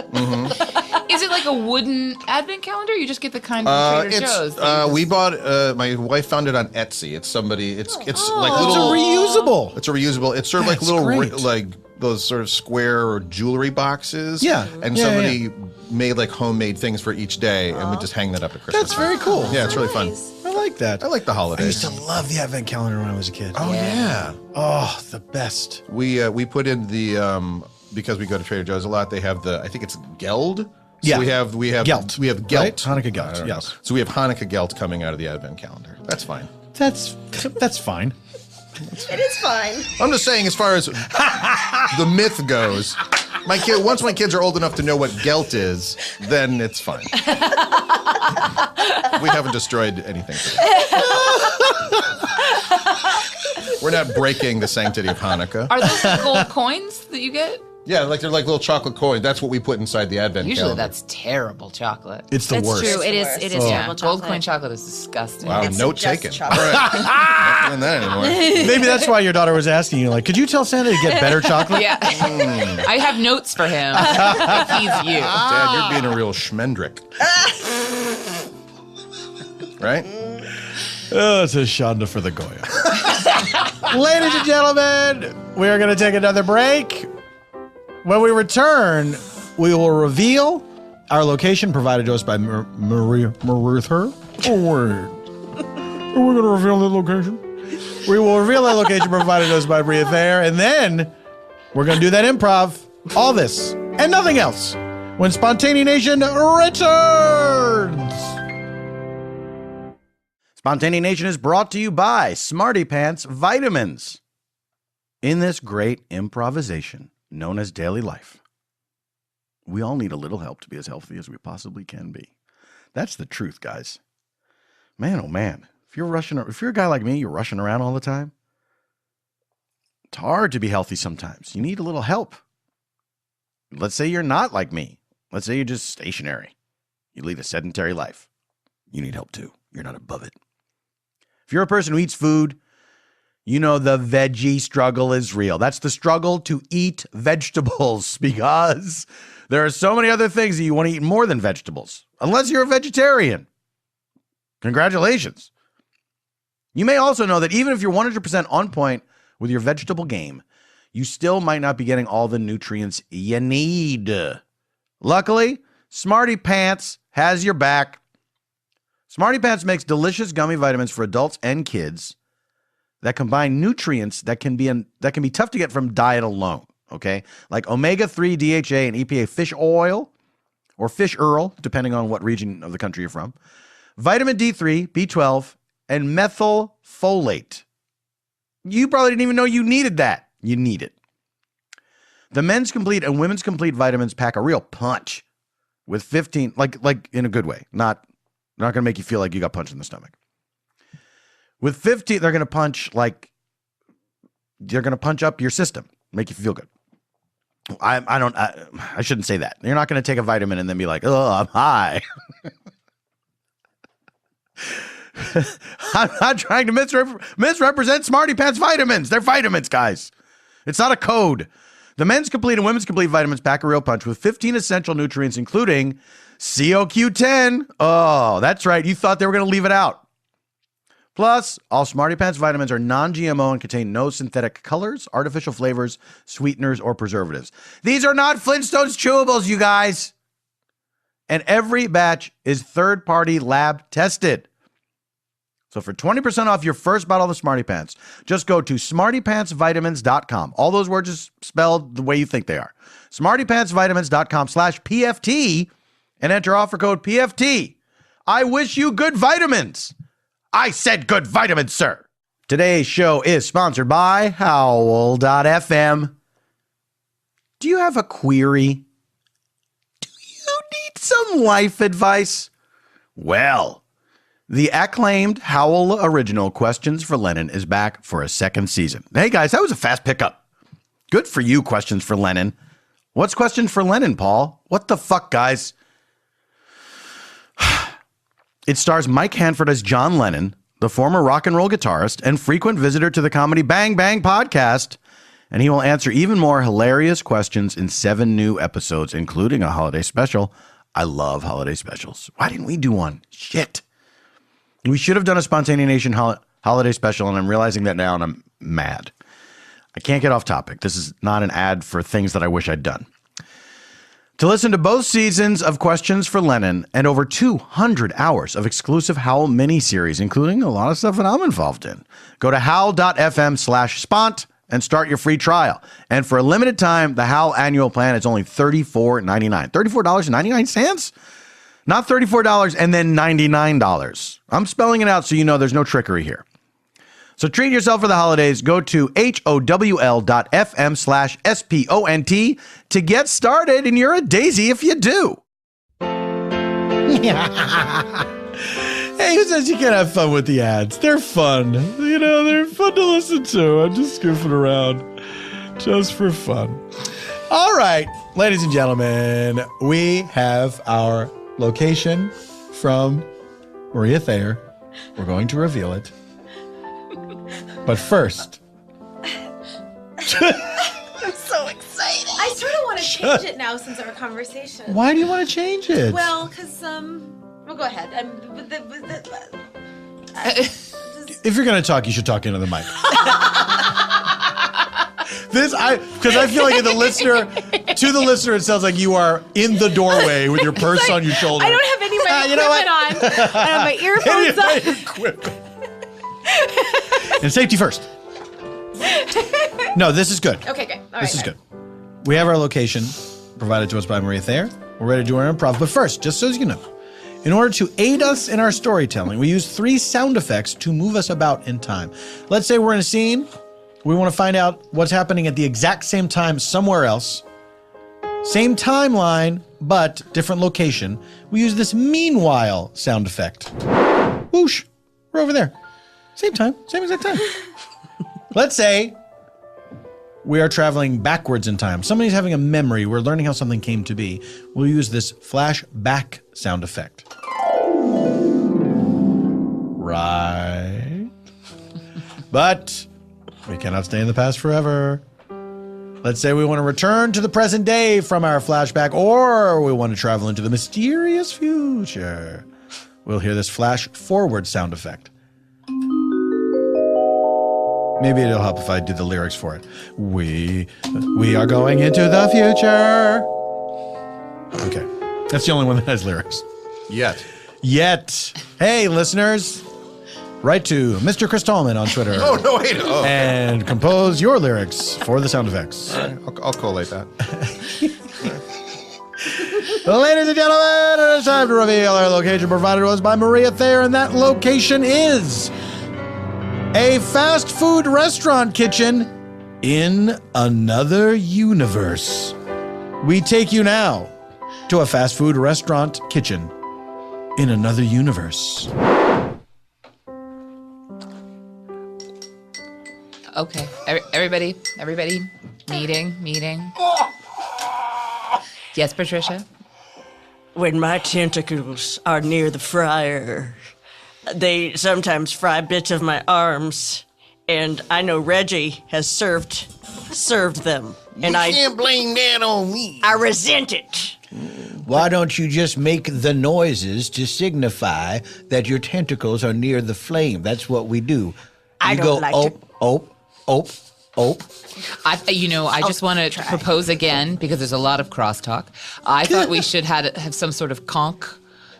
Is it like a wooden advent calendar? You just get the kind of Trader Joe's. We bought, my wife found it on Etsy. It's like It's little. a reusable. It's a reusable. It's sort of like That's little, great. like those sort of square jewelry boxes. Yeah. And Yeah, somebody made like homemade things for each day, and we just hang that up at Christmas. That's very cool. Yeah, it's really fun. I like that. I like the I holidays. used to love the advent calendar when I was a kid. Oh yeah. Oh, the best. We put in the because we go to Trader Joe's a lot. They have the I think it's Geld. So Yeah. we have Gelt. We have Gelt. Right? Hanukkah Gelt, I don't yes. know. So we have Hanukkah Gelt coming out of the advent calendar. That's fine. That's fine. It is fine. I'm just saying, as far as the myth goes, once my kids are old enough to know what Gelt is, then it's fine. We haven't destroyed anything today. We're not breaking the sanctity of Hanukkah. Are those gold coins that you get? Yeah, like they're like little chocolate coins. That's what we put inside the advent Usually calendar. that's terrible chocolate. It's the That's worst. true. It is. It is Yeah, terrible gold chocolate. coin chocolate is disgusting. Wow, It's note just taken. chocolate. All right. Not doing that anymore. Maybe that's why your daughter was asking you, like, could you tell Santa to get better chocolate? Yeah. I have notes for him if he's you. Dad, you're being a real schmendrick. Right? Oh, it's a shonda for the Goya. Ladies and gentlemen, we are going to take another break. When we return, we will reveal our location provided to us by Maria Maruther. Oh, wait. Are we going to reveal the location? We will reveal our location provided to us by Maria Thayer, and then we're going to do that improv. All this and nothing else when Spontaneanation returns. Spontaneanation is brought to you by Smarty Pants Vitamins. In this great improvisation known as daily life, we all need a little help to be as healthy as we possibly can be. That's the truth, guys. Man, oh man, if you're a guy like me, you're rushing around all the time. It's hard to be healthy sometimes. You need a little help. Let's say you're not like me. Let's say you're just stationary. You lead a sedentary life. You need help too. You're not above it. If you're a person who eats food, you know the veggie struggle is real. That's the struggle to eat vegetables because there are so many other things that you want to eat more than vegetables, unless you're a vegetarian. Congratulations. You may also know that even if you're 100% on point with your vegetable game, you still might not be getting all the nutrients you need. Luckily, Smarty Pants has your back. Smarty Pants makes delicious gummy vitamins for adults and kids that combine nutrients that can be tough to get from diet alone, okay? Like omega-3 DHA and EPA fish oil or fish oil, depending on what region of the country you're from, vitamin D3, B12, and methylfolate. You probably didn't even know you needed that. You need it. The men's complete and women's complete vitamins pack a real punch with 15, like in a good way, not going to make you feel like you got punched in the stomach. With 15, they're going to punch up your system, make you feel good. I shouldn't say that. You're not going to take a vitamin and then be like, oh, I'm high. I'm not trying to misrepresent Smarty Pants vitamins. They're vitamins, guys. It's not a code. The men's complete and women's complete vitamins pack a real punch with 15 essential nutrients, including CoQ10. Oh, that's right. You thought they were going to leave it out. Plus, all Smarty Pants vitamins are non-GMO and contain no synthetic colors, artificial flavors, sweeteners, or preservatives. These are not Flintstones chewables, you guys. And every batch is third-party lab tested. So for 20% off your first bottle of the Smarty Pants, just go to smartypantsvitamins.com. All those words are spelled the way you think they are. smartypantsvitamins.com/PFT and enter offer code PFT. I wish you good vitamins. I said good vitamins, sir. Today's show is sponsored by Howl.fm. Do you have a query? Do you need some life advice? Well, the acclaimed Howl original Questions for Lennon is back for a second season. Hey, guys, that was a fast pickup. Good for you, Questions for Lennon. What's Questions for Lennon, Paul? What the fuck, guys? It stars Mike Hanford as John Lennon, the former rock and roll guitarist and frequent visitor to the Comedy Bang Bang podcast, and he will answer even more hilarious questions in 7 new episodes, including a holiday special. I love holiday specials. Why didn't we do one? Shit. We should have done a Spontaneanation holiday special, and I'm realizing that now, and I'm mad. I can't get off topic. This is not an ad for things that I wish I'd done. To listen to both seasons of Questions for Lennon and over 200 hours of exclusive Howl miniseries, including a lot of stuff that I'm involved in, go to howl.fm/spont and start your free trial. And for a limited time, the Howl annual plan is only $34.99. $34.99? Not $34 and then $99. I'm spelling it out so you know there's no trickery here. So treat yourself for the holidays. Go to howl.fm/SPONT to get started, and you're a daisy if you do. Hey, who says you can't have fun with the ads? They're fun. You know, they're fun to listen to. I'm just goofing around just for fun. All right, ladies and gentlemen, we have our location from Maria Thayer. We're going to reveal it. But first... I'm so excited. I sort of want to change it now since our conversation. Why do you want to change it? Well, because well, go ahead. If you're going to talk, you should talk into the mic. Because I feel like to the listener, it sounds like you are in the doorway with your purse on your shoulder. I don't have any of my equipment on. I have my earphones on. And safety first. No, this is good. Okay, good. All right, this is good. We have our location provided to us by Maria Thayer. We're ready to do our improv. But first, just so you know, in order to aid us in our storytelling, we use 3 sound effects to move us about in time. Let's say we're in a scene. We want to find out what's happening at the exact same time somewhere else. Same timeline, but different location. We use this meanwhile sound effect. Whoosh. We're over there. Same time. Same exact time. Let's say we are traveling backwards in time. Somebody's having a memory. We're learning how something came to be. We'll use this flashback sound effect. Right. But we cannot stay in the past forever. Let's say we want to return to the present day from our flashback, or we want to travel into the mysterious future. We'll hear this flash forward sound effect. Maybe it'll help if I do the lyrics for it. We are going into the future. Okay. That's the only one that has lyrics. Yet. Hey, listeners. Write to Mr. Chris Tallman on Twitter. Oh, no, wait. Oh, okay. And compose your lyrics for the sound effects. All right, I'll collate that. Ladies and gentlemen, it is time to reveal our location provided to us by Maria Thayer, and that location is a fast food restaurant kitchen in another universe. We take you now to a fast food restaurant kitchen in another universe. Okay, everybody, meeting. Yes, Patricia? When my tentacles are near the fryer, they sometimes fry bits of my arms, and I know Reggie has served them, and I can't blame that on me. I resent it. Why don't you just make the noises to signify that your tentacles are near the flame? That's what we do. I You don't go, like oh, to- oh, oh, oh. I just want to propose again, because there's a lot of crosstalk. I thought we should have some sort of conch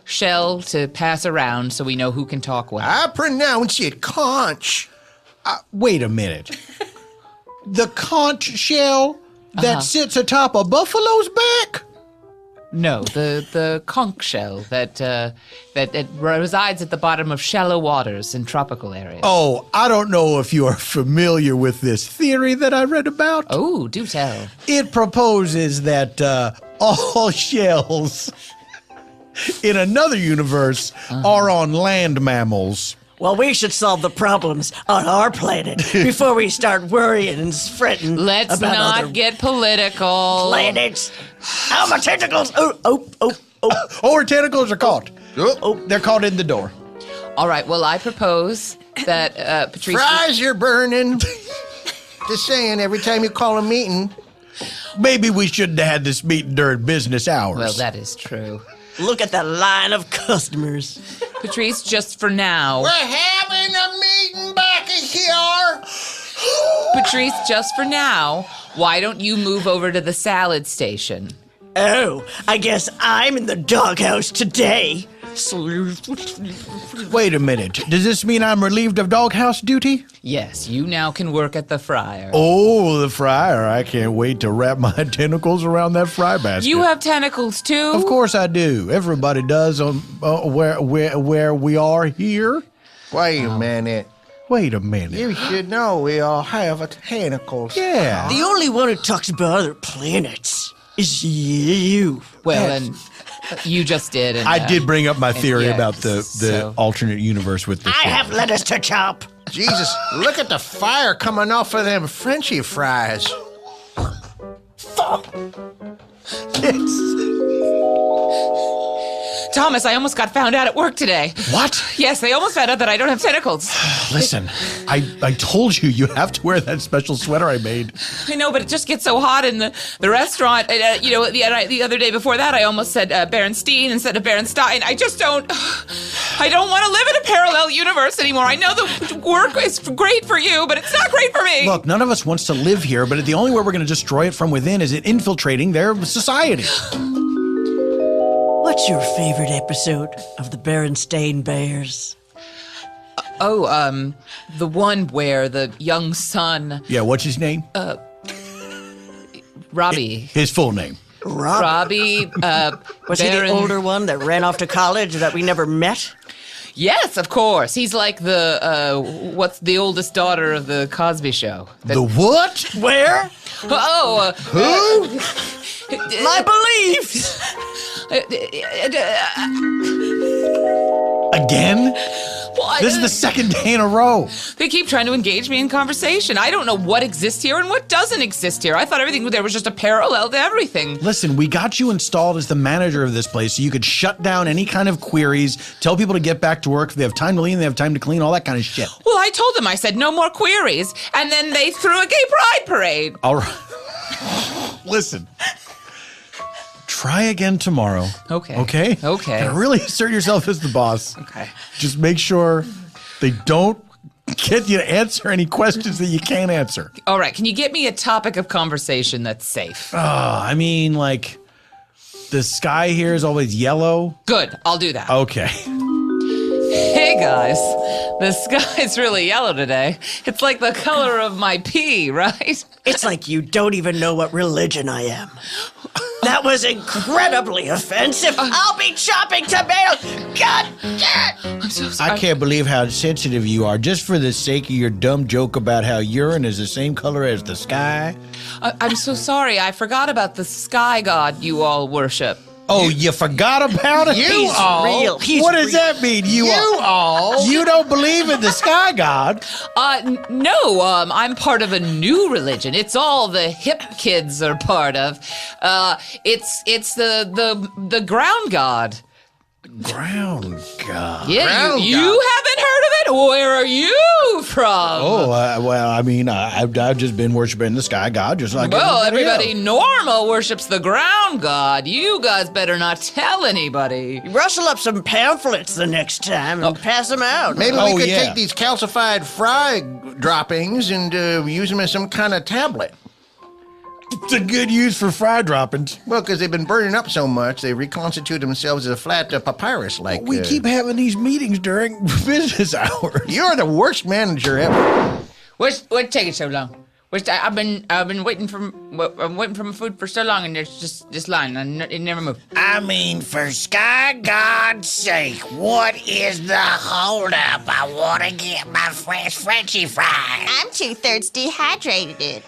shell to pass around so we know who can talk when. I pronounce it conch. Wait a minute. The conch shell that sits atop a buffalo's back? No, the conch shell that resides at the bottom of shallow waters in tropical areas. Oh, I don't know if you are familiar with this theory that I read about. Oh, do tell. It proposes that all shells in another universe are on land mammals. Well, we should solve the problems on our planet before we start worrying and fretting Let's about not other get political. planets. Oh, my tentacles! Oh! Oh, her tentacles are caught. Oh, They're caught in the door. All right, well, I propose that Patrice... fries are burning. Just saying, every time you call a meeting. Maybe we shouldn't have had this meeting during business hours. Well, that is true. Look at that line of customers. Patrice, just for now. We're having a meeting back here. Patrice, just for now, why don't you move over to the salad station? Oh, I guess I'm in the doghouse today. Wait a minute. Does this mean I'm relieved of doghouse duty? Yes, you now can work at the fryer. Oh, the fryer. I can't wait to wrap my tentacles around that fry basket. You have tentacles too? Of course I do. Everybody does on where we are here. Wait a minute. Wait a minute. You should know we all have tentacles. Yeah. The only one who talks about other planets is you. Well, and you just did. And, I did bring up my theory yeah, about the so- alternate universe with the I shell. have lettuce to chop. Jesus, look at the fire coming off of them Frenchy fries. Fuck! Thomas, I almost got found out at work today. What? Yes, they almost found out that I don't have tentacles. Listen, I told you have to wear that special sweater I made. I know, but it just gets so hot in the restaurant. The other day before that, I almost said Berenstein instead of Berenstein. I don't want to live in a parallel universe anymore. I know the work is great for you, but it's not great for me. Look, none of us wants to live here, but the only way we're going to destroy it from within is it infiltrating their society. What's your favorite episode of the Berenstain Bears? The one where the young son, Yeah, what's his name? Robbie. His full name. Robbie, Was he the older one that ran off to college that we never met? Yes, of course. He's like what's the oldest daughter of the Cosby Show? The what? Where? Who? My beliefs! Again? This is the second day in a row. They keep trying to engage me in conversation. I don't know what exists here and what doesn't exist here. I thought everything there was just a parallel to everything. Listen, we got you installed as the manager of this place so you could shut down any kind of queries, tell people to get back to work. If they have time to leave, they have time to clean, all that kind of shit. Well, I told them, I said, no more queries. And then they threw a gay pride parade. All right. Listen. Try again tomorrow. Okay. Okay? Okay. And really assert yourself as the boss. Okay. Just make sure they don't get you to answer any questions that you can't answer. All right. Can you get me a topic of conversation that's safe? I mean, like, the sky here is always yellow. Good. I'll do that. Okay. Hey, guys. The sky's really yellow today. It's like the color of my pee, right? It's like you don't even know what religion I am. That was incredibly offensive. I'll be chopping tomatoes. God damn! I'm so sorry. I can't believe how sensitive you are. Just for the sake of your dumb joke about how urine is the same color as the sky. I'm so sorry. I forgot about the sky god you all worship. Oh, you forgot about it? He's real. He's What does real. that mean? You all? You don't believe in the sky god? No, I'm part of a new religion. It's all the hip kids are part of. It's the ground god. Ground god. Yeah, you haven't heard of it? Where are you from? Oh, well, I mean, I've just been worshiping the sky god just like Well, everybody else. normal worships the ground god. You guys better not tell anybody. Rustle up some pamphlets the next time and pass them out. Maybe Oh, we could yeah. take these calcified fry droppings and use them as some kind of tablet. It's a good use for fry droppings. Well, because they've been burning up so much, they reconstitute themselves as a flat papyrus. Like We keep having these meetings during business hours. You're the worst manager ever. What's taking so long? I've been waiting for my food for so long, and there's just this line, and it never moved. I mean, for sky god's sake, what is the holdup? I want to get my fresh Frenchy fries. I'm 2/3 dehydrated.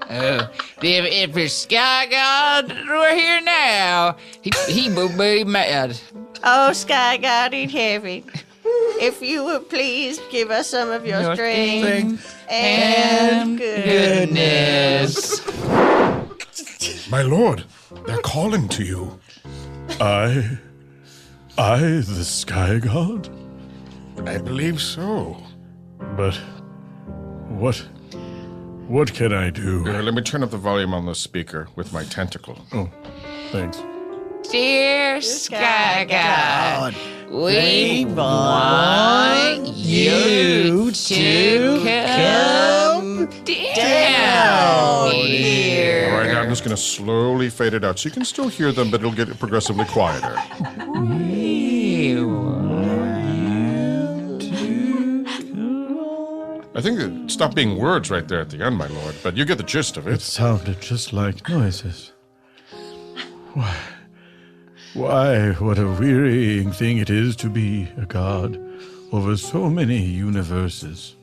Oh, if the sky god were here now, he would be mad. Oh, Sky God in heaven, if you would please give us some of your strength and goodness. My lord, they're calling to you. I, the sky god? I believe so. But what can I do? Let me turn up the volume on the speaker with my tentacle. Oh, thanks. Dear sky god, we want you to come down here. All right, now I'm just going to slowly fade it out. So you can still hear them, but it'll get progressively quieter. I think it stopped being words right there at the end, my lord, but you get the gist of It it. sounded just like noises. Why, what a wearying thing it is to be a god over so many universes.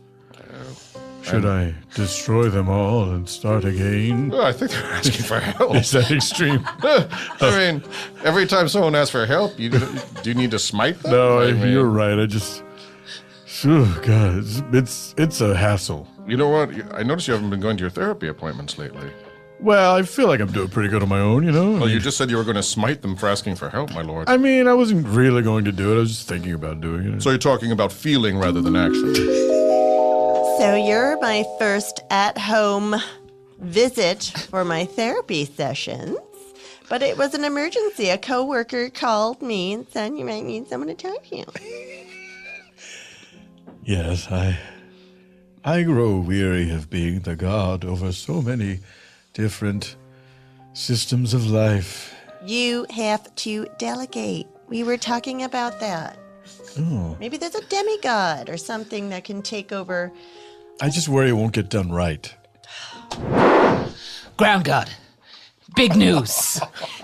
Should I destroy them all and start again? Oh, I think they're asking for help. Is that extreme? I mean, every time someone asks for help, do you need to smite them? No, I mean, you're right. Oh, God, it's a hassle. You know what? I noticed you haven't been going to your therapy appointments lately. Well, I feel like I'm doing pretty good on my own, you know? Well, you just said you were going to smite them for asking for help, my lord. I mean, I wasn't really going to do it. I was just thinking about doing it. So you're talking about feeling rather than action. So you're my first at-home visit for my therapy sessions. But it was an emergency. A coworker called me and said you might need someone to talk to you. Yes, I grow weary of being the god over so many different systems of life. You have to delegate. We were talking about that. Oh. Maybe there's a demigod or something that can take over. I just worry it won't get done right. Ground God. Big news.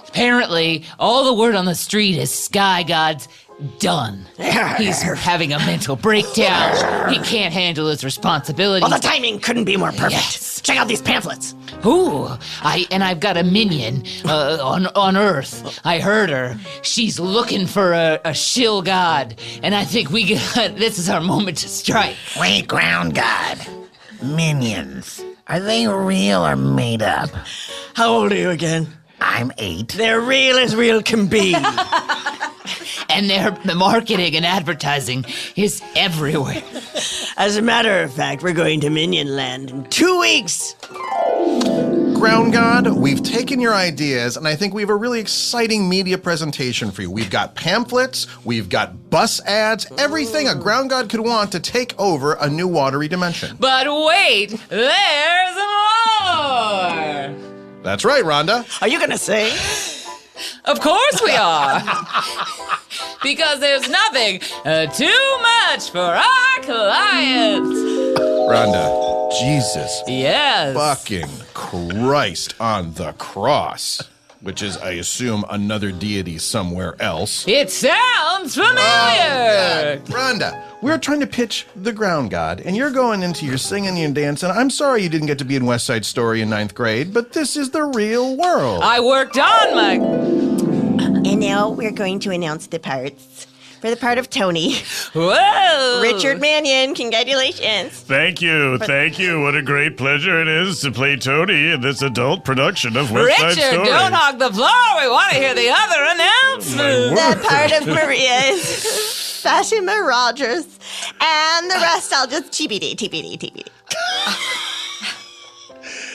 Apparently, all the word on the street is Sky God's done. He's having a mental breakdown. He can't handle his responsibilities. Well, the timing couldn't be more perfect. Yes. Check out these pamphlets. Ooh, I've got a minion on Earth. I heard her. She's looking for a shill god, and I think this is our moment to strike. Wait, ground god. Minions. Are they real or made up? How old are you again? I'm 8. They're real as real can be. And their marketing and advertising is everywhere. As a matter of fact, we're going to Minion Land in 2 weeks. Ground God, we've taken your ideas, and I think we have a really exciting media presentation for you. We've got pamphlets, we've got bus ads, everything a Ground God could want to take over a new watery dimension. But wait, there's more! That's right, Rhonda. Are you going to sing? Of course we are! Because there's nothing too much for our clients! Rhonda, Jesus Yes. fucking Christ on the cross, which is, I assume, another deity somewhere else. It sounds familiar! Rhonda, we're trying to pitch the Ground God, and you're going into your singing and dancing. I'm sorry you didn't get to be in West Side Story in 9th grade, but this is the real world. I worked on my... And now we're going to announce the parts. For the part of Tony, Whoa! Richard Mannion, congratulations. Thank you. What a great pleasure it is to play Tony in this adult production of West Side Richard, Story. don't hog the floor. We want to hear the other announcements. That part of Maria is Fatima Rogers. And the rest I'll just TBD.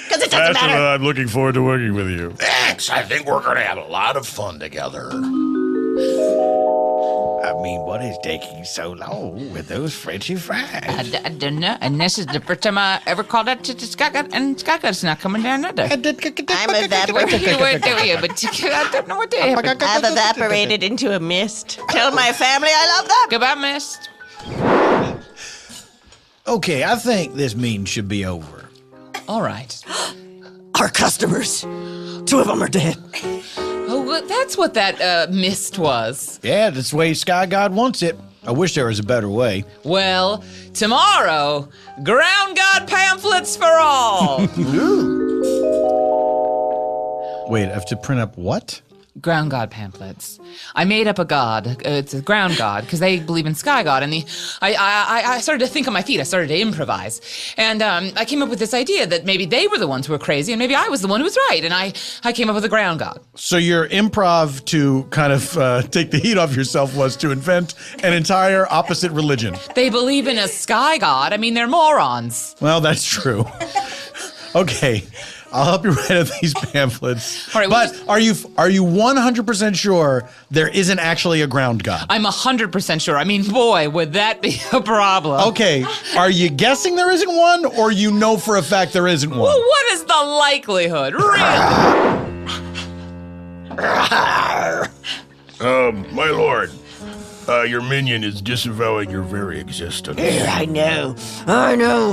Because it doesn't Fatima, matter. I'm looking forward to working with you. Thanks. I think we're going to have a lot of fun together. I mean, what is taking so long with those Frenchy fries? I don't know. And this is the first time I ever called out to Scott, and Scott's not coming down either. I'm evaporated. I don't know what to happen. I've evaporated into a mist. Tell my family I love them. Goodbye, mist. Okay, I think this meeting should be over. All right. Our customers. 2 of them are dead. Oh, well, that's what that mist was. Yeah, that's the way Sky God wants it. I wish there was a better way. Well, tomorrow, Ground God pamphlets for all. Wait, I have to print up what? Ground God pamphlets. I made up a god. It's a ground god because they believe in sky god. And I started to think on my feet. I started to improvise, and I came up with this idea that maybe they were the ones who were crazy, and maybe I was the one who was right. And I came up with a ground god. So your improv to kind of take the heat off yourself was to invent an entire opposite religion. They believe in a sky god. I mean, they're morons. Well, that's true. Okay, I'll help you write up these pamphlets. All right, we'll but are you 100% sure there isn't actually a ground god? I'm 100% sure. I mean, boy, would that be a problem. Okay, are you guessing there isn't one, or you know for a fact there isn't one? Well, what is the likelihood? Really? My lord, your minion is disavowing your very existence. I know.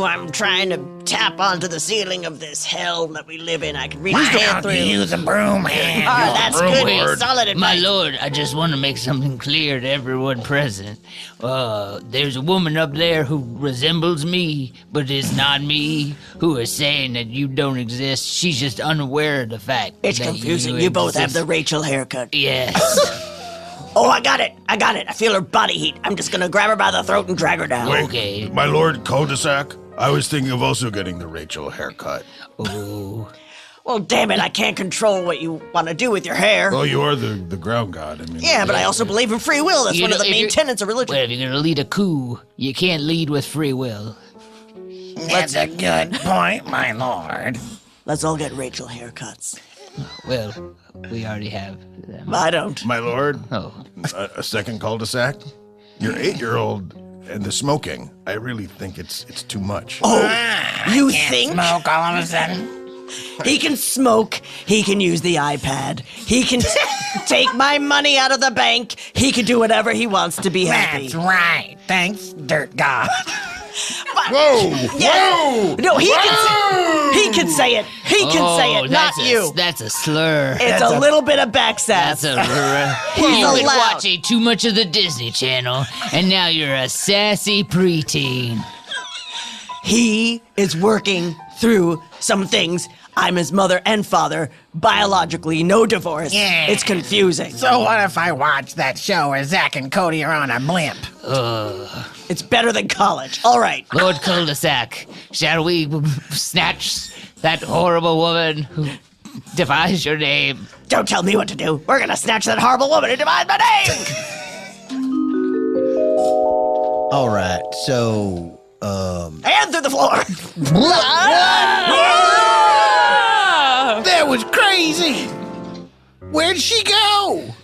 I'm trying to tap onto the ceiling of this hell that we live in. I can reach Why down don't through. you use a broom hand? Oh, that's good. Solid advice. My lord, I just want to make something clear to everyone present. There's a woman up there who resembles me, but is not me, who is saying that you don't exist. She's just unaware of the fact It's that confusing. You both have the Rachel haircut. Yes. Oh, I got it. I feel her body heat. I'm just gonna grab her by the throat and drag her down. Okay. My lord, cul-de-sac, I was thinking of also getting the Rachel haircut. Ooh. Well, damn it, I can't control what you want to do with your hair. Well, you are the ground god. I mean, Yeah, but I also believe in free will. That's You one of know, the if main you're- tenets of religion. Well, if you're gonna lead a coup, you can't lead with free will. That's a good point, my lord. Let's all get Rachel haircuts. Well, we already have them. I don't. My lord, Oh, a second cul-de-sac. Your 8-year-old and the smoking. I really think it's too much. You think? Smoke all of a sudden. He can smoke. He can use the iPad. He can take my money out of the bank. He can do whatever he wants to be happy. That's right. Thanks, dirt god. Whoa! Yeah. No, he can say it. He can say it, not you. That's a slur. It's a little bit of backsass. That's a. He's You've been allowed. watching too much of the Disney Channel, and now you're a sassy preteen. He is working through some things. I'm his mother and father, biologically, no divorce. Yeah. It's confusing. So what if I watch that show where Zach and Cody are on a blimp? It's better than college. All right. Lord Cul-de-sac, shall we snatch that horrible woman who defies your name? Don't tell me what to do. We're gonna snatch that horrible woman who defies my name. All right, so And through the floor. That was crazy. Where'd she go?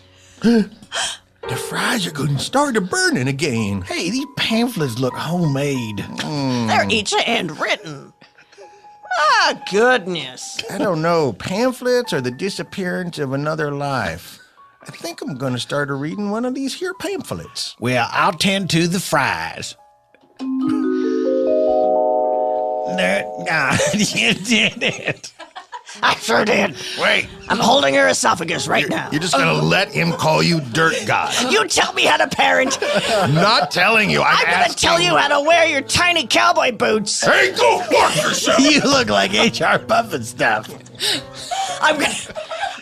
The fries are going to start burning again. Hey, these pamphlets look homemade. They're each handwritten. Ah, goodness. I don't know, pamphlets or the disappearance of another life. I think I'm going to start reading one of these here pamphlets. Well, I'll tend to the fries. Dirt god, you did it. I sure did. Wait, I'm holding her esophagus right now. you're just going to let him call you Dirt God. You tell me how to parent. Not telling you, I'm gonna tell you how to wear your tiny cowboy boots. Hey, go fuck yourself! you look like HR Puffin stuff.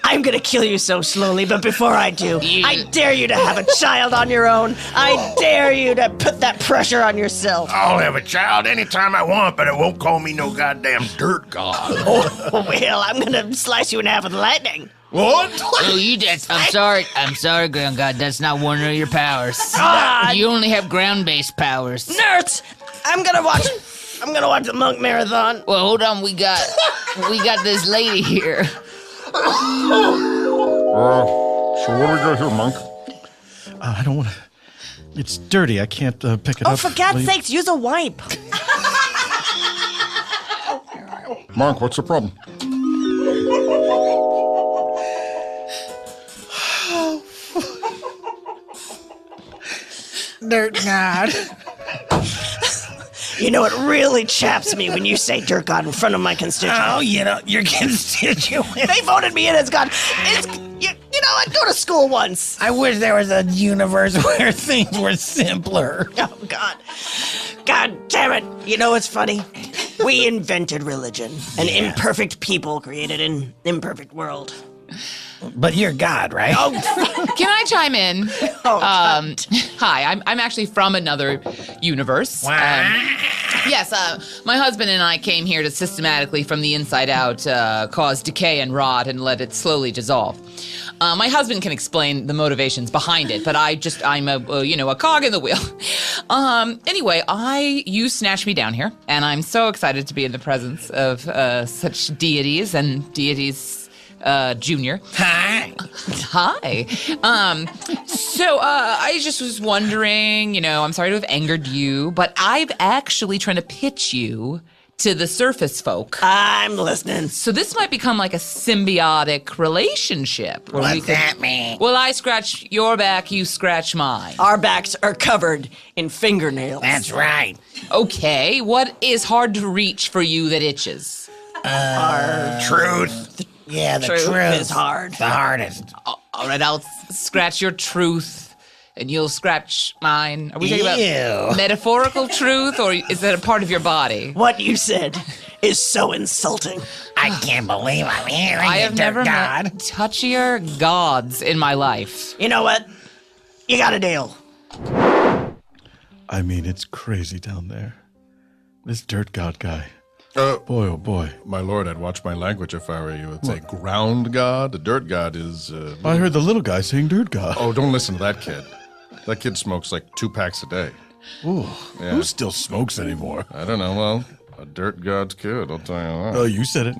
I'm gonna kill you so slowly, but before I do, I dare you to have a child on your own. I dare you to put that pressure on yourself. I'll have a child anytime I want, but it won't call me no goddamn Dirt God. Oh, well, I'm gonna slice you in half with lightning. What? Oh, I'm sorry, Ground God. That's not one of your powers. God. You only have ground-based powers. Nerds! I'm gonna watch the Monk Marathon. Well, hold on. We got this lady here. So what do we got here, Monk? I don't want to. It's dirty. I can't pick it Oh, up. for God's Please. sakes, use a wipe. Monk, what's the problem? Dirt god. You know, it really chaps me when you say Dirt God in front of my constituents. Oh, you know, your constituents. They voted me in as God. You know, I go to school once. I wish there was a universe where things were simpler. Oh, God. God damn it. You know what's funny? We invented religion. An imperfect people created an imperfect world. But you're God, right? Oh, Can I chime in? God. Hi, I'm actually from another universe. Yes, my husband and I came here to systematically, from the inside out, cause decay and rot and let it slowly dissolve. My husband can explain the motivations behind it, but I'm a cog in the wheel. Anyway, you snatched me down here, and I'm so excited to be in the presence of such deities and deities. Junior. Hi. Hi. So I just was wondering, I'm sorry to have angered you, but I'm actually trying to pitch you to the surface folk. I'm listening. So this might become like a symbiotic relationship. Where What's that mean? Well, I scratch your back, you scratch mine. Our backs are covered in fingernails. That's right. Okay, what is hard to reach for you that itches? Truth. Yeah, the Truth truth is hard. The hardest. All right, I'll scratch your truth, and you'll scratch mine. Are we talking about metaphorical truth, or is that a part of your body? What you said is so insulting. I can't believe I'm hearing I it, have never Dirt met God. touchier gods in my life. You know what? You got a deal. I mean, it's crazy down there. This dirt god guy. Boy, oh boy. My lord, I'd watch my language if I were you. It's a ground god. The dirt god is... I heard the little guy saying dirt god. Oh, don't listen to that kid. That kid smokes like 2 packs a day. Ooh, Yeah. who still smokes anymore? I don't know. Well, a dirt god's kid, I'll tell you that. Oh, you said it.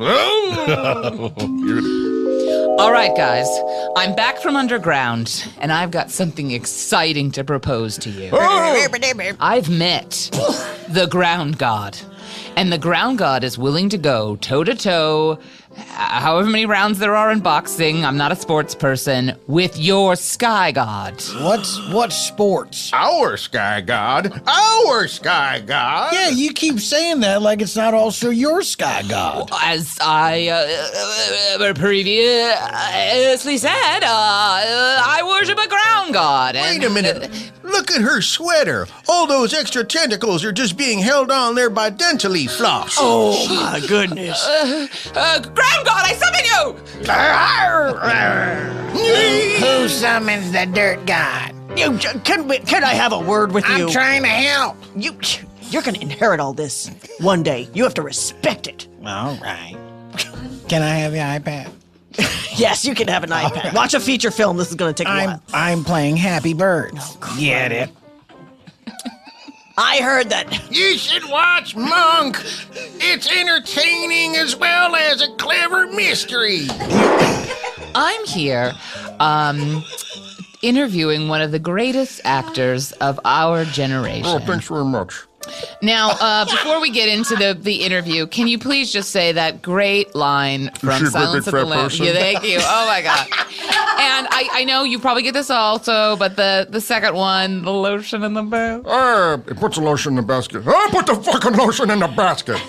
All right, guys. I'm back from underground, and I've got something exciting to propose to you. I've met the ground god, and the ground god is willing to go toe-to-toe, however many rounds there are in boxing, I'm not a sports person, with your sky god. What's sports? Our sky god. Our sky god. Yeah, you keep saying that like it's not also your sky god. As I previously said, I worship a ground god. Wait a minute. Look at her sweater. All those extra tentacles are just being held on there by dentally floss. Oh, my goodness. Ground god, I summon you! Who summons the dirt god? Can I have a word with you? I'm trying to help. You're going to inherit all this one day. You have to respect it. All right. Can I have the iPad? Yes, you can have an iPad. Watch a feature film. This is going to take a while. I'm playing Happy Birds. Get it? I heard that. You should watch Monk. It's entertaining as well as a clever mystery. I'm here, interviewing one of the greatest actors of our generation. Oh, thanks very much. Now, before we get into the interview, can you please just say that great line from she a great Silence big of the fat Lambs? person? Yeah, thank you. Oh my God. And I know you probably get this also, but the second one, the lotion in the bath. It puts the lotion in the basket. I put the fucking lotion in the basket.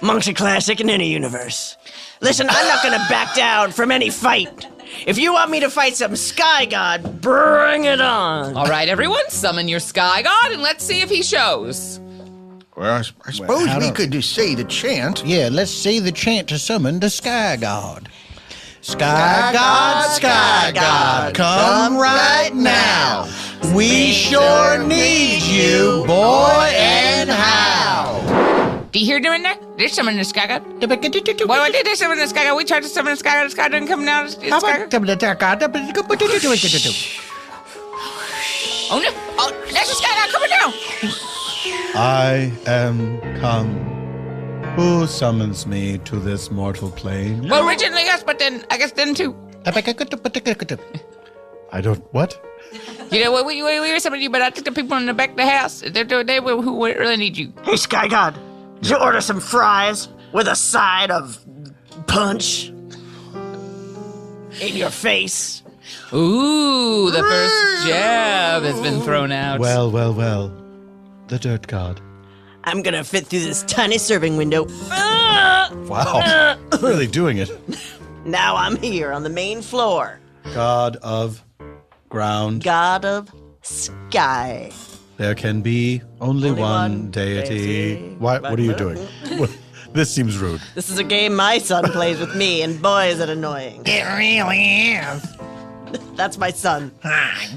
Monk's a classic in any universe. Listen, I'm not going to back down from any fight. If you want me to fight some sky god, bring it on. All right, everyone, summon your sky god and let's see if he shows. Well, I suppose we could just say the chant. Yeah, let's say the chant to summon the sky god. Sky God, come right now. We sure need you, boy, and how. Do you hear doing that? They're summoning the sky god. Why did they summon the sky god? We tried to summon the sky god. The sky didn't come down. Oh no! Oh, that's the sky god coming down. I am come. Who summons me to this mortal plane? Well, originally us, but then I guess then too. I don't. What? You know what? We were summoning you, but I think the people in the back of the house, they were who really need you. Hey, sky god, did you order some fries with a side of punch in your face? Ooh, the first jab has been thrown out. Well. The dirt god. I'm gonna fit through this tiny serving window. Wow. Really doing it. Now I'm here on the main floor. God of ground. God of sky. There can be only one deity. What are you doing? This seems rude. This is a game my son plays with me, and boy, is it annoying. It really is. That's my son. Hi.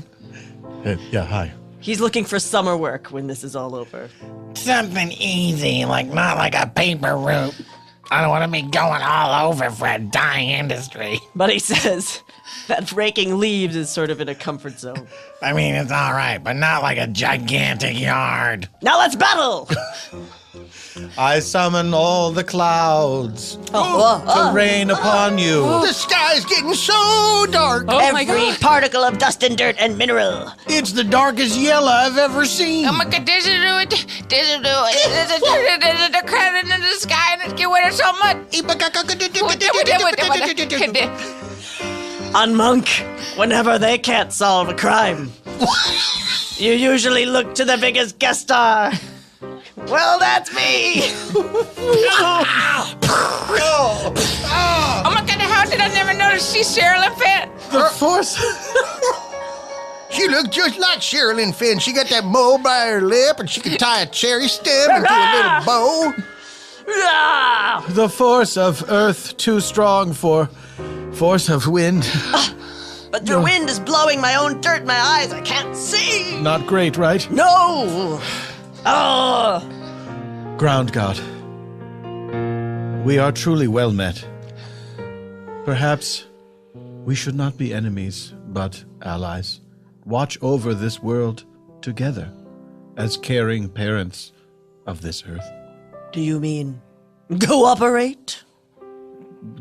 Yeah, hi. He's looking for summer work when this is all over. Something easy, not like a paper route. I don't want to be going all over for a dying industry. But he says that raking leaves is sort of in a comfort zone. I mean, it's all right, but not like a gigantic yard. Now let's battle! I summon all the clouds to rain upon you. The sky's getting so dark. Oh my Every God. particle of dust and dirt and mineral. It's the darkest yellow I've ever seen. Oh my God, there's a crowd in the sky and it's getting wetter so much. On Monk, whenever they can't solve a crime, you usually look to the biggest guest star. Well, that's me! Oh my God, how did I never notice she's Sherilyn Fenn? The force. She looked just like Sherilyn Fenn. She got that mole by her lip, and she could tie a cherry stem into a little bow. The force of earth too strong for force of wind. But the wind is blowing my own dirt in my eyes. I can't see. Not great, right? No! Oh! Ground God, we are truly well met. Perhaps we should not be enemies, but allies. Watch over this world together as caring parents of this earth. Do you mean cooperate?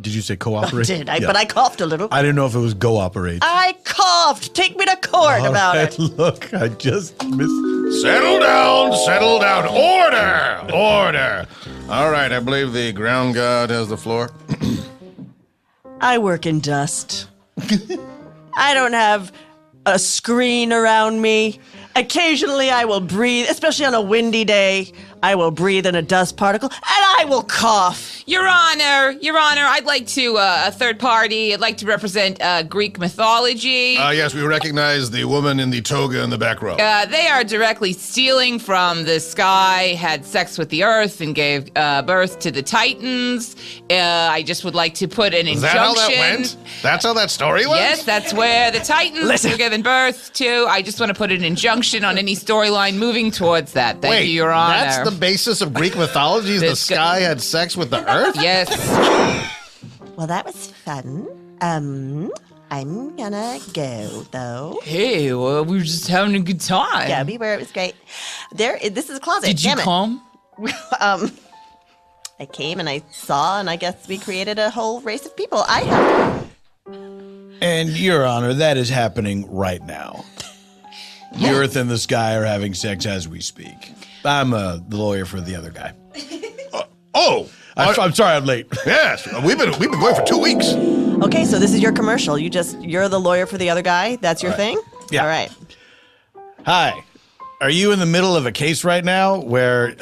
Did you say cooperate? Did I? Yeah. But I coughed a little. I didn't know if it was go-operate. I coughed. Take me to court about it. Look, I just missed. Settle down, settle down. Order, order. All right, I believe the ground god has the floor. I work in dust. I don't have a screen around me. Occasionally I will breathe, especially on a windy day. I will breathe in a dust particle, and I will cough. Your Honor, I'd like to, a third party, I'd like to represent Greek mythology. Yes, we recognize the woman in the toga in the back row. They are directly stealing from the sky, had sex with the earth, and gave birth to the Titans. I just would like to put an Is injunction. that how that went? That's how that story went? Yes, that's where the Titans were given birth to. I just want to put an injunction on any storyline moving towards that. Thank you, Your Honor. That's the basis of Greek mythology? The sky had sex with the earth? Yes. Well, that was fun. I'm gonna go, though. Hey, well, we were just having a good time. Yeah, we were. It was great. This is a closet. Did you Damn it. come? I came and I saw, and I guess we created a whole race of people. I have. And, Your Honor, that is happening right now. The earth and the sky are having sex as we speak. I'm the lawyer for the other guy. I'm sorry I'm late. Yes, we've been going for 2 weeks. Okay, so this is your commercial. You're the lawyer for the other guy. That's your thing. Yeah. All right. Hi. Are you in the middle of a case right now where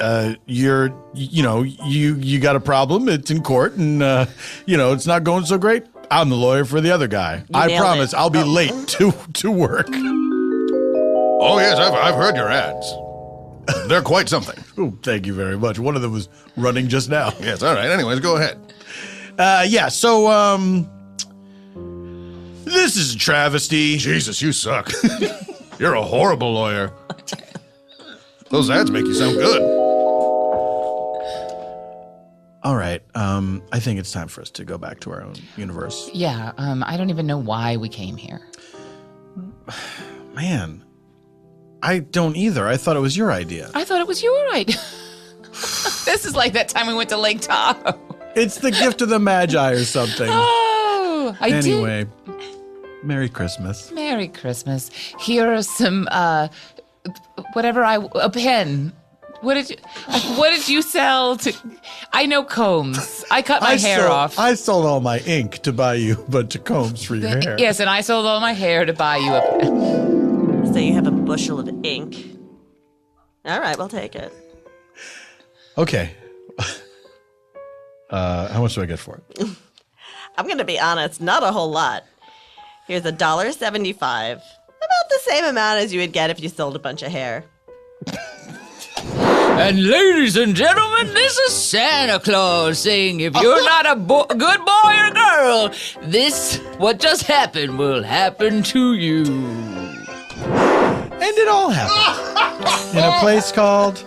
you got a problem? It's in court and it's not going so great? I'm the lawyer for the other guy. I nailed promise it. I'll be late to work. Oh, yes, I've heard your ads. They're quite something. Oh, thank you very much. One of them was running just now. Yes, all right. Anyways, go ahead. So this is a travesty. Jesus, you suck. You're a horrible lawyer. Those ads make you sound good. All right. I think it's time for us to go back to our own universe. Yeah, I don't even know why we came here. Man, I don't either. I thought it was your idea. I thought it was your idea. This is like that time we went to Lake Tahoe. It's the gift of the Magi or something. Oh, I did. Anyway, Merry Christmas. Merry Christmas. Here are some, a pen. What did you sell to? I know combs. I cut my hair off. I sold all my ink to buy you a bunch of combs for your hair. Yes, and I sold all my hair to buy you a pen. So you have a bushel of ink. All right, we'll take it. Okay. How much do I get for it? I'm going to be honest, not a whole lot. Here's $1.75. About the same amount as you would get if you sold a bunch of hair. And ladies and gentlemen, this is Santa Claus saying if you're not a good boy or girl, what just happened will happen to you. And it all happened in a place called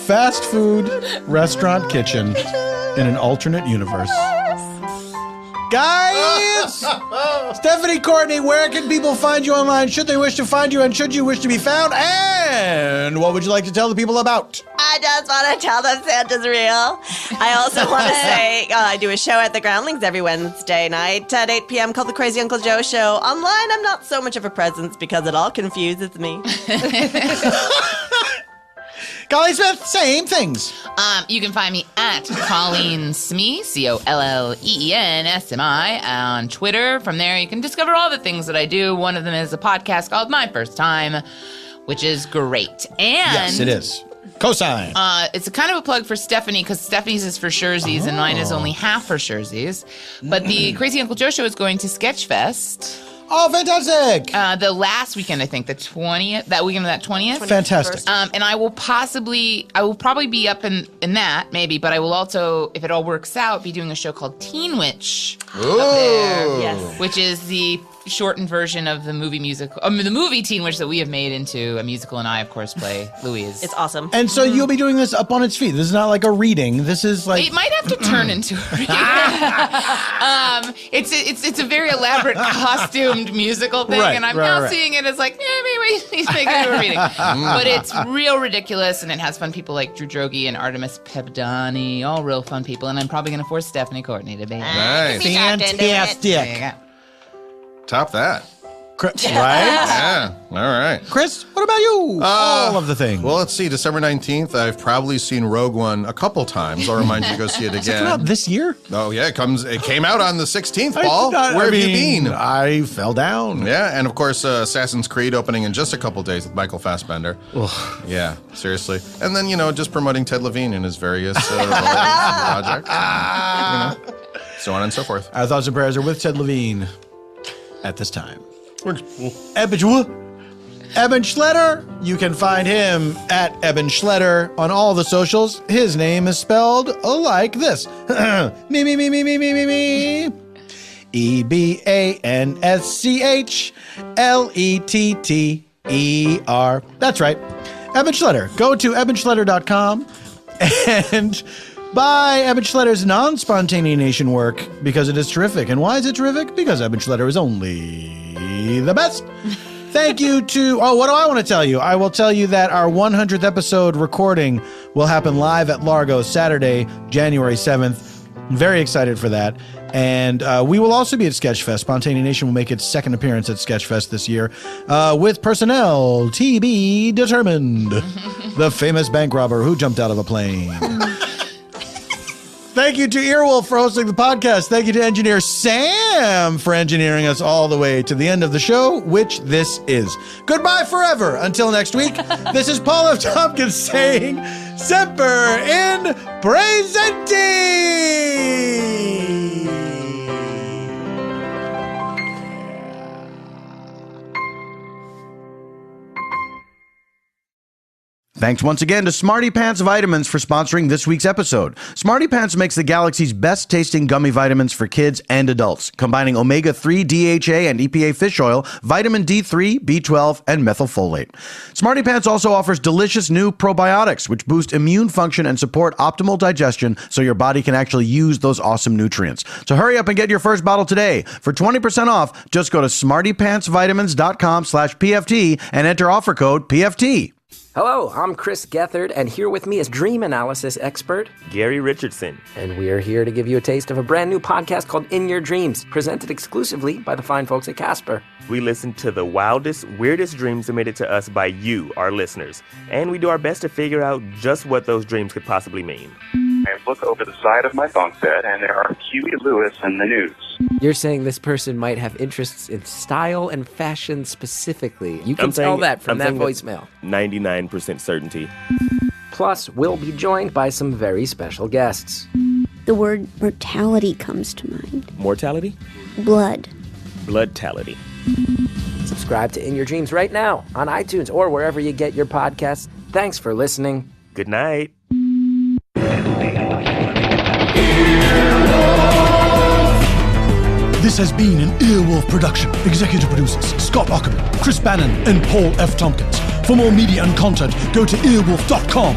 Fast Food Restaurant Kitchen in an alternate universe. Guys! Stephanie, Courtney, where can people find you online? Should they wish to find you and should you wish to be found? And what would you like to tell the people about? I just want to tell them Santa's real. I also want to say I do a show at the Groundlings every Wednesday night at 8 p.m. called The Crazy Uncle Joe Show. Online, I'm not so much of a presence because it all confuses me. Colleen Smith, same things. You can find me at Colleen Smee, COLLEENSMI, on Twitter. From there, you can discover all the things that I do. One of them is a podcast called My First Time, which is great. And Yes, it is. Cosign. It's a kind of a plug for Stephanie, because Stephanie's is for Scherzies and mine is only half for Scherzies. But the Crazy Uncle Joe Show is going to Sketchfest. Oh, fantastic. The last weekend, I think, the 20th, that weekend of that 20th. Fantastic. And I will probably be up in that, maybe, but I will also, if it all works out, be doing a show called Teen Witch. Ooh. Yes. Which is the shortened version of the movie musical, the movie Teen Witch that we have made into a musical, and I, of course, play Louise. It's awesome. And so you'll be doing this up on its feet. This is not like a reading. This is like It might have to turn into a reading. It's a very elaborate costumed musical thing, Right, and I'm right, now right. seeing it as like, maybe he's making it a reading. But it's real ridiculous, and it has fun people like Drew Droege and Artemis Pebdani, all real fun people, and I'm probably going to force Stephanie Courtney to be. Nice. fantastic. Top that. Right? Yeah. All right. Chris, what about you? All of the things. Well, let's see. December 19th, I've probably seen Rogue One a couple times. I'll remind you to go see it Does it come out again. this year? Oh, yeah. It came out on the 16th, Paul. Where have you been? I fell down. Yeah, and of course, Assassin's Creed opening in just a couple days with Michael Fassbender. Yeah, seriously. And then, just promoting Ted Levine in his various projects. So on and so forth. Our thoughts and prayers are with Ted Levine at this time. Eban Schletter. You can find him at Eban Schletter on all the socials. His name is spelled like this. me. EbanSchletter. That's right. Eban Schletter. Go to ebanschletter.com and buy Eban Schletter's non-spontaneanation work because it is terrific. And why is it terrific? Because Eban Schletter is only the best. Thank you to, what do I want to tell you? I will tell you that our 100th episode recording will happen live at Largo Saturday, January 7th. I'm very excited for that. And we will also be at Sketchfest. Spontaneanation will make its second appearance at Sketchfest this year with personnel to be determined. The famous bank robber who jumped out of a plane. Thank you to Earwolf for hosting the podcast. Thank you to engineer Sam for engineering us all the way to the end of the show, which this is. Goodbye forever. Until next week, this is Paul F. Tompkins saying, Semper in Praesenti. Thanks once again to Smarty Pants Vitamins for sponsoring this week's episode. Smarty Pants makes the galaxy's best tasting gummy vitamins for kids and adults, combining omega-3 DHA and EPA fish oil, vitamin D3, B12, and methylfolate. Smarty Pants also offers delicious new probiotics, which boost immune function and support optimal digestion so your body can actually use those awesome nutrients. So hurry up and get your first bottle today. For 20% off, just go to smartypantsvitamins.com/PFT and enter offer code PFT. Hello, I'm Chris Gethard, and here with me is dream analysis expert Gary Richardson. And we are here to give you a taste of a brand new podcast called In Your Dreams, presented exclusively by the fine folks at Casper. We listen to the wildest, weirdest dreams submitted to us by you, our listeners, and we do our best to figure out just what those dreams could possibly mean. I look over the side of my bunk bed, and there are Huey Lewis and the News. You're saying this person might have interests in style and fashion specifically. You can tell that from that voicemail. 99% certainty. Plus, we'll be joined by some very special guests. The word mortality comes to mind. Mortality? Blood. Bloodtality. Subscribe to In Your Dreams right now on iTunes or wherever you get your podcasts. Thanks for listening. Good night. This has been an Earwolf production. Executive producers Scott Ackerman, Chris Bannon, and Paul F. Tompkins. For more media and content, go to earwolf.com.